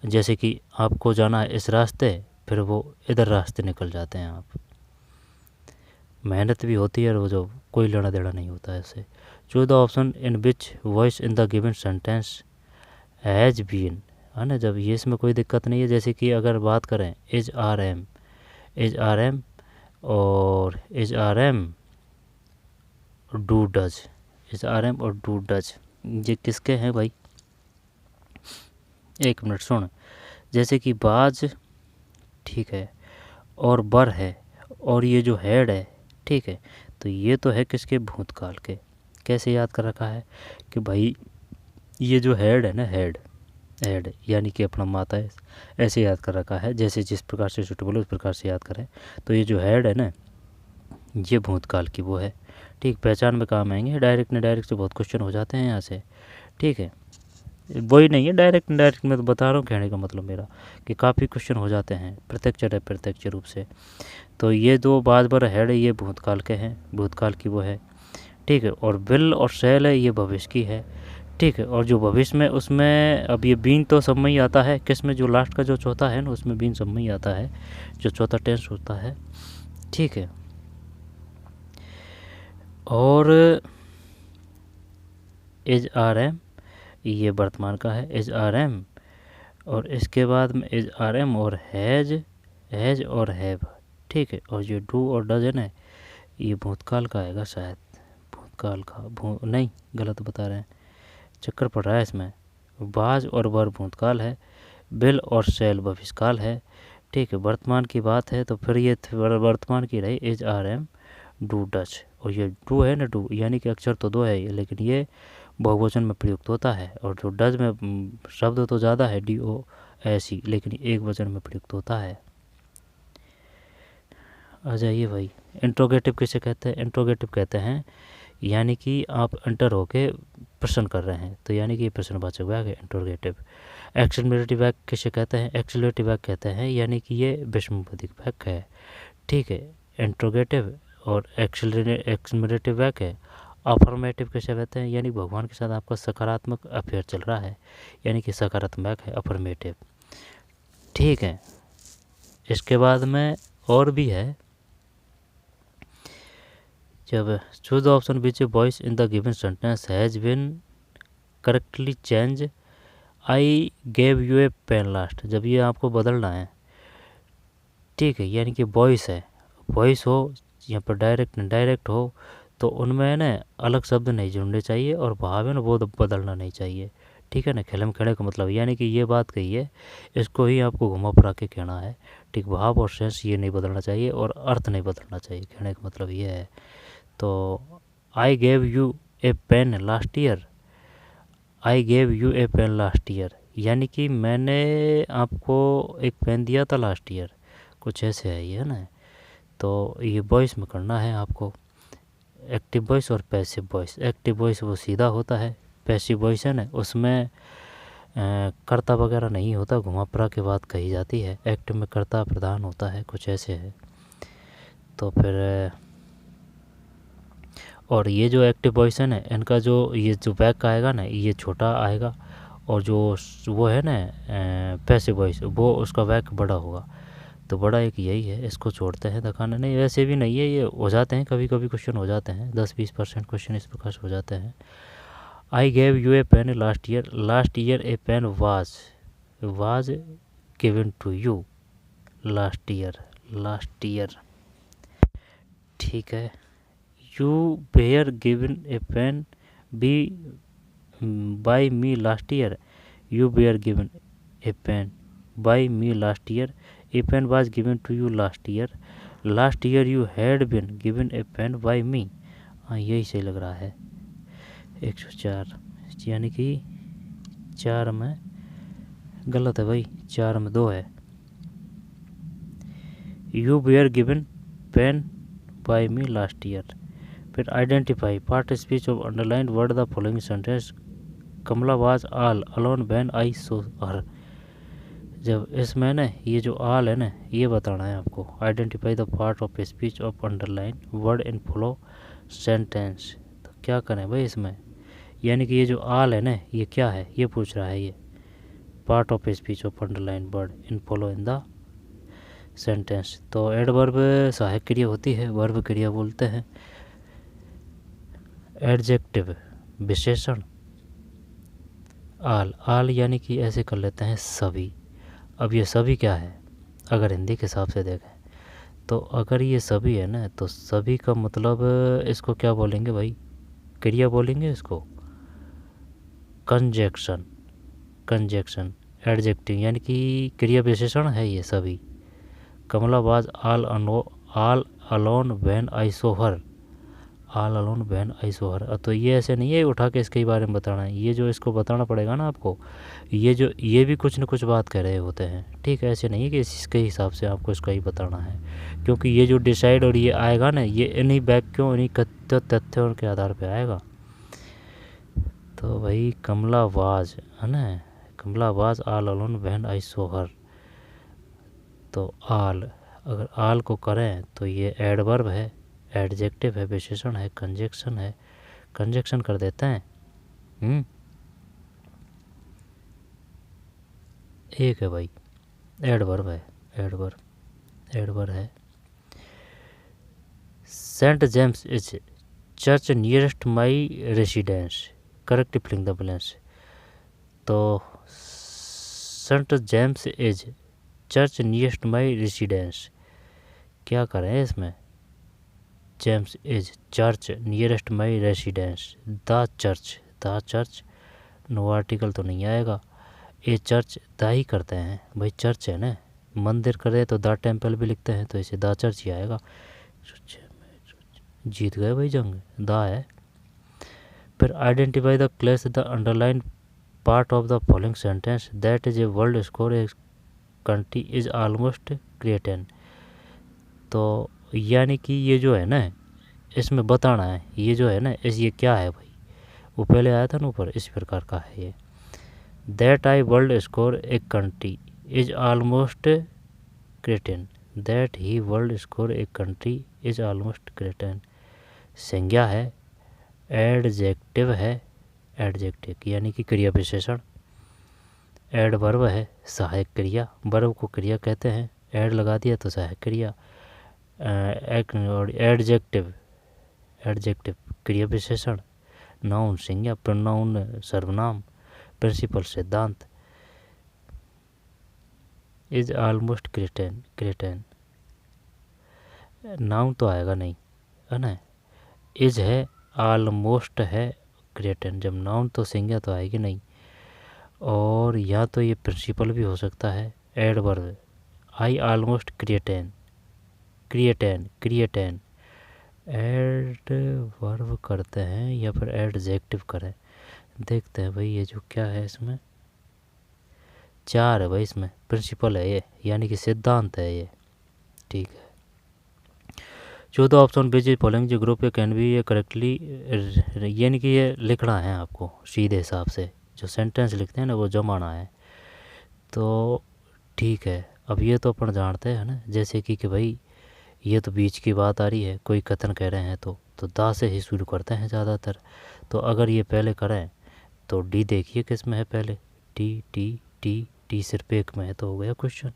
जैसे कि आपको जाना है इस रास्ते, फिर वो इधर रास्ते निकल जाते हैं आप। मेहनत भी होती है और वो जो कोई लेना देना नहीं होता है इससे। Choose the option in which voice in the given sentence has been, है ना, जब ये इसमें कोई दिक्कत नहीं है। जैसे कि अगर बात करें इज आर एम और is are am do does, is are am और डू डज, ये किसके हैं भाई? एक मिनट सुन। जैसे कि बाज, ठीक है, और बर है, और ये जो हेड है, ठीक है, तो ये तो है किसके? भूतकाल के। कैसे याद कर रखा है कि भाई ये जो हेड है ना, हेड यानी कि अपना माता है, ऐसे याद कर रखा है। जैसे जिस प्रकार से सूटेबल उस प्रकार से याद करें। तो ये जो हेड है ना, ये भूतकाल की वो है। ठीक, पहचान में काम आएंगे, डायरेक्ट न डायरेक्ट से बहुत क्वेश्चन हो जाते हैं यहाँ से। ठीक है, वही नहीं है डायरेक्ट डायरेक्ट, मैं तो बता रहा हूँ, कहने का मतलब मेरा कि काफ़ी क्वेश्चन हो जाते हैं प्रत्यक्ष या अप्रत्यक्ष रूप से। तो ये दो बाज बर हेड, ये भूतकाल के हैं, भूतकाल की वो है। ठीक है, और विल और शैल है, ये भविष्य की है। ठीक है, और जो भविष्य में, उसमें अब ये बीन तो सब में ही आता है, किस में? जो लास्ट का जो चौथा है ना, उसमें बीन सब में ही आता है, जो चौथा टेंस होता है। ठीक है, और इज आर एम, ये वर्तमान का है, इज आर एम, और इसके बाद में इज आर एम और हैज और हैव। ठीक है, और ये डू और डज है ना, ये भूतकाल का आएगा शायद, भूतकाल का नहीं, गलत बता रहे हैं, चक्कर पड़ रहा है इसमें। बाज और बर भूतकाल है, बिल और शैल भविष्यकाल है। ठीक है, वर्तमान की बात है, तो फिर ये वर्तमान की रही is are am do Dutch, और ये डू है ना, डू यानी कि अक्षर तो दो है, लेकिन ये बहुवचन में प्रयुक्त होता है, और जो डज में शब्द तो ज़्यादा है, DOSE, लेकिन एक वचन में प्रयुक्त होता है। आ जाइए भाई, इंट्रोगेटिव किसे कहते हैं? इंट्रोगेटिव कहते हैं यानी कि आप अंटर होके प्रश्न कर रहे हैं, तो यानी कि ये प्रश्नवाचक वाक्य है इंट्रोगेटिव। एक्सक्लेमेटरी वाक्य किसे कहते हैं? एक्सक्लेमेटरी वाक्य कहते हैं, यानी कि ये विस्मयबोधक वाक्य है। ठीक है, इंट्रोगेटिव और एक्सक्लेमेटरी वाक्य है। अफर्मेटिव किसे कहते हैं? यानी भगवान के साथ आपका सकारात्मक अफेयर चल रहा है, यानी कि सकारात्मक है, अफर्मेटिव। ठीक है, इसके बाद में और भी है, जब choose the option which voice in the given sentence has been correctly change, I gave you a pen last, जब ये आपको बदलना है। ठीक है, यानी कि वॉइस है, वॉइस हो यहाँ पर डायरेक्ट डायरेक्ट हो, तो उनमें ना अलग शब्द नहीं जुड़ने चाहिए, और भाव है ना वो बदलना नहीं चाहिए। ठीक है ना, खेलम खेड़े का मतलब यानी कि ये बात कही है, इसको ही आपको घुमा फिरा के कहना है। ठीक, भाव और सेंस ये नहीं बदलना चाहिए, और अर्थ नहीं बदलना चाहिए, कहने का मतलब ये है। तो I gave you a pen last year, I gave you a pen last year, यानी कि मैंने आपको एक पेन दिया था लास्ट ईयर, कुछ ऐसे है ये ना। तो ये वॉइस में करना है आपको, एक्टिव वॉइस और पैसिव वॉइस। एक्टिव वॉइस वो सीधा होता है, पैसिव वॉइस है ना, उसमें कर्ता वगैरह नहीं होता, घुमा फिरा के बात कही जाती है। एक्टिव में कर्ता प्रधान होता है, कुछ ऐसे है। तो फिर और ये जो एक्टिव वॉइस है ना, इनका जो ये जो बैक आएगा ना, ये छोटा आएगा, और जो वो है ना पैसिव वॉइस, वो उसका बैक बड़ा होगा। तो बड़ा एक यही है, इसको छोड़ते हैं, दिखाना नहीं, वैसे भी नहीं है, ये हो जाते हैं कभी कभी क्वेश्चन हो जाते हैं, 10-20% क्वेश्चन इस प्रकार से हो जाते हैं। I gave you a pen last year a pen was given to you last year. ठीक है, you were given a pen be by me last year, you were given a pen by me last year, a pen was given to you last year you had been given a pen by me. हाँ यही सही लग रहा है। 104 यानी कि 4 में गलत है भाई, 4 में 2 है। You were given pen by me last year. फिर identify part speech of underline word the following sentence Kamala was all alone when I saw her. जब इसमें ना ये जो ऑल है ना ये बताना है आपको। Identify the part of speech of underline word in follow sentence. तो क्या करें भाई इसमें, यानी कि ये जो ऑल है ना ये क्या है ये पूछ रहा है। ये part of speech of underline word in follow in the sentence. तो एडवर्ब सहायक क्रिया होती है, वर्ब क्रिया बोलते हैं। एडजेक्टिव विशेषण आल यानी कि ऐसे कर लेते हैं सभी। अब ये सभी क्या है, अगर हिंदी के हिसाब से देखें तो अगर ये सभी है ना तो सभी का मतलब इसको क्या बोलेंगे भाई, क्रिया बोलेंगे इसको कंजक्शन। एडजेक्टिव यानी कि क्रिया विशेषण है ये सभी। Kamala was all alone when I saw her. All alone when I saw her. तो ये ऐसे नहीं है उठा के इसके बारे में बताना है, ये जो इसको बताना पड़ेगा ना आपको, ये भी कुछ न कुछ बात कह रहे होते हैं। ठीक है, ऐसे नहीं है कि इसके हिसाब से आपको इसका ही बताना है, क्योंकि ये जो डिसाइड और ये आएगा ना ये इन्हीं वाक्यों इन्हीं तथ्यों के आधार पर आएगा। तो भाई कमला वाज है ना, Kamala was all alone when I saw her. तो ऑल, अगर ऑल को करें तो ये एडवर्ब है, एडजेक्टिव है, विशेषण है, कंजक्शन है। कंजक्शन कर देते हैं। एक है भाई एडवर्ब है, एडवर्ब है। Saint James is church nearest my residence. Correct filling the blanks. तो Saint James is church nearest my residence, क्या करें इसमें, James is church nearest my residence. The church no article तो नहीं आएगा। ए चर्च द ही करते हैं भाई, चर्च है ना, मंदिर करे तो द टेम्पल भी लिखते हैं, तो इसे द चर्च ही आएगा। जीत गए भाई जंग, द है। फिर identify the clause the underline part of the following sentence that is a world score a country is almost certain. तो यानी कि ये जो है ना इसमें बताना है, ये जो है ना ये क्या है भाई, वो पहले आया था ना ऊपर, इस प्रकार का है ये। That I world score a country is almost certain. That he world score a country is almost certain. संज्ञा है, एडजेक्टिव है, एडजेक्टिव यानी कि क्रिया विशेषण। एडवर्ब है सहायक क्रिया, वर्ब को क्रिया कहते हैं, एड लगा दिया तो सहायक क्रिया। एडजेक्टिव क्रिया विशेषण। नाउन संज्ञा, प्रोनाउन सर्वनाम, प्रिंसिपल सिद्धांत। इज ऑलमोस्ट क्रिएटेन नाउन तो आएगा नहीं है ना, इज है, ऑलमोस्ट है, क्रिएटेन। जब नाउन तो संज्ञा तो आएगी नहीं। और या तो ये प्रिंसिपल भी हो सकता है, एडवर्ब। आई ऑलमोस्ट क्रिएटेन एडवर्ब करते हैं या फिर एडजेक्टिव करें। देखते हैं भाई ये जो क्या है इसमें 4 है भाई, इसमें प्रिंसिपल है ये, यानी कि सिद्धांत है ये। ठीक है, 14 ऑप्शन बेजिस फॉलोइंग जो ग्रुप ए कैन बी ये करेक्टली, यानी कि ये लिखना है आपको सीधे हिसाब से, जो सेंटेंस लिखते हैं ना वो जमाना है। तो ठीक है, अब ये तो अपन जानते हैं ना, जैसे कि भाई ये तो बीच की बात आ रही है, कोई कथन कह रहे हैं तो दा से ही शुरू करते हैं ज़्यादातर। तो अगर ये पहले करें तो डी देखिए किस में है पहले, टी सिर्फ एक में है, तो हो गया क्वेश्चन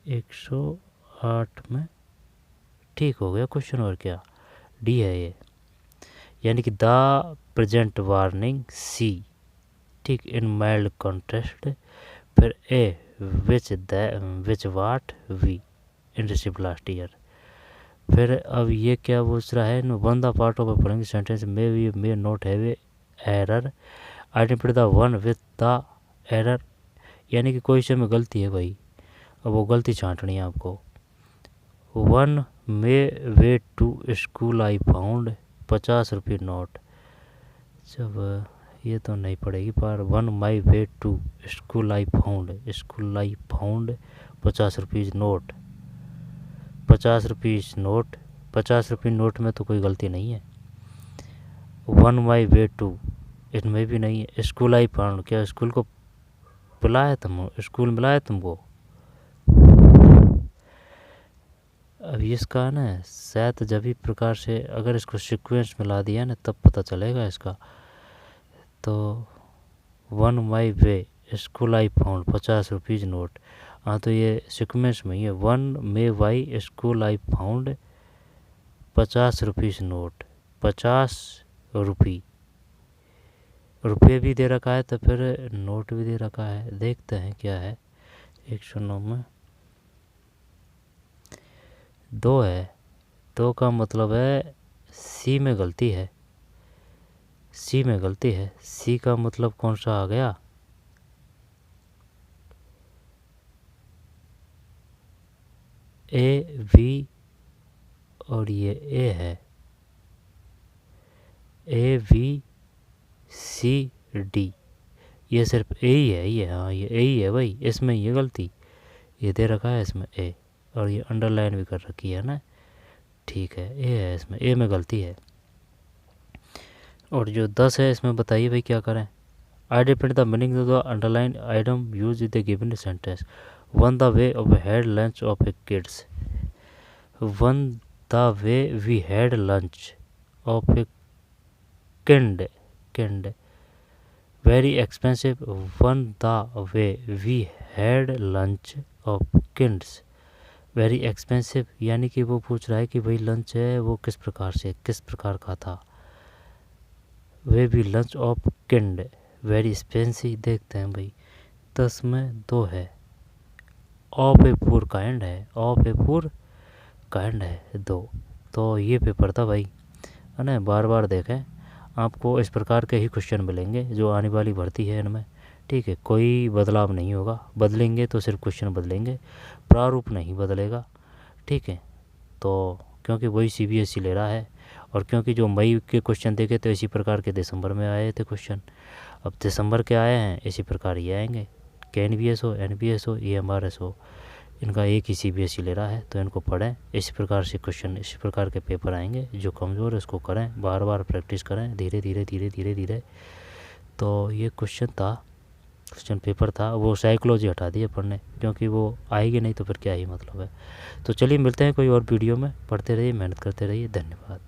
108 में। ठीक हो गया क्वेश्चन, और क्या, डी है ये, यानी कि द प्रेजेंट वार्निंग सी। ठीक, इन माइल्ड कॉन्ट्रास्ट। फिर a which what we in receive last year. फिर अब ये क्या पूछ रहा है, one the part of following sentence may not have a error, identify the one with the error. यानी कि कोई से में गलती है भाई, अब वो गलती छांटनी है आपको। 1 may way to school I found 50 रुपये नोट। जब ये तो नहीं पड़ेगी पर 1 my way to school I found 50 rupees note. 50 rupees note, 50 रुपये नोट में तो कोई गलती नहीं है। 1 माई वे टू इनमें भी नहीं है। स्कूल आई फाउंड, क्या स्कूल को बुलाया तुम, स्कूल बुलाया तुमको। अब इसका ना शायद जब भी प्रकार से अगर इसको सीक्वेंस में ला दिया ना तब पता चलेगा इसका। तो 1 my way school I found 50 rupees note. हाँ तो ये सीक्वेंस में ही है। 1 may why school I found 50 rupees note. 50 रुपये भी दे रखा है तो फिर नोट भी दे रखा है। देखते हैं क्या है। 109 में 2 है। 2 का मतलब है सी में गलती है। सी में गलती है। सी का मतलब कौन सा आ गया, ए वी और ये ए है, ए वी सी डी, ये सिर्फ ए ही है। ये हाँ ये ए ही है भाई, इसमें ये गलती ये दे रखा है इसमें ए, और ये अंडरलाइन भी कर रखी है ना। ठीक है ए है इसमें, ए में गलती है। और जो 10 है इसमें बताइए भाई क्या करें। I depend the meaning of the underline item use in the given sentence. 1 the way of had lunch of a kids. 1 the way we had lunch of a kind very expensive. 1 the way we had lunch of kids very expensive, यानी कि वो पूछ रहा है कि भाई lunch है वो किस प्रकार का था। वे भी lunch of kind very expensive. देखते हैं भाई 10 में 2 है। ऑफ ए पुअर काइंड है, ऑफ ए पुअर काइंड है 2। तो ये पेपर था भाई, है ना। बार बार देखें, आपको इस प्रकार के ही क्वेश्चन मिलेंगे जो आने वाली भर्ती है इनमें। ठीक है, कोई बदलाव नहीं होगा, बदलेंगे तो सिर्फ क्वेश्चन बदलेंगे, प्रारूप नहीं बदलेगा। ठीक है, तो क्योंकि वही CBSE ले रहा है, और क्योंकि जो मई के क्वेश्चन देखे तो इसी प्रकार के दिसंबर में आए थे क्वेश्चन, अब दिसंबर के आए हैं इसी प्रकार ये आएंगे। KNBS हो, NBS हो, EMRS हो, इनका एक ही CBSE ले रहा है, तो इनको पढ़ें। इसी प्रकार से क्वेश्चन, इसी प्रकार के पेपर आएंगे। जो कमज़ोर है उसको करें, बार बार प्रैक्टिस करें, धीरे धीरे। तो ये क्वेश्चन पेपर था, वो साइकोलॉजी हटा दिए पढ़ने, क्योंकि वो आएगी नहीं तो फिर क्या ही मतलब है। तो चलिए मिलते हैं कोई और वीडियो में। पढ़ते रहिए, मेहनत करते रहिए। धन्यवाद।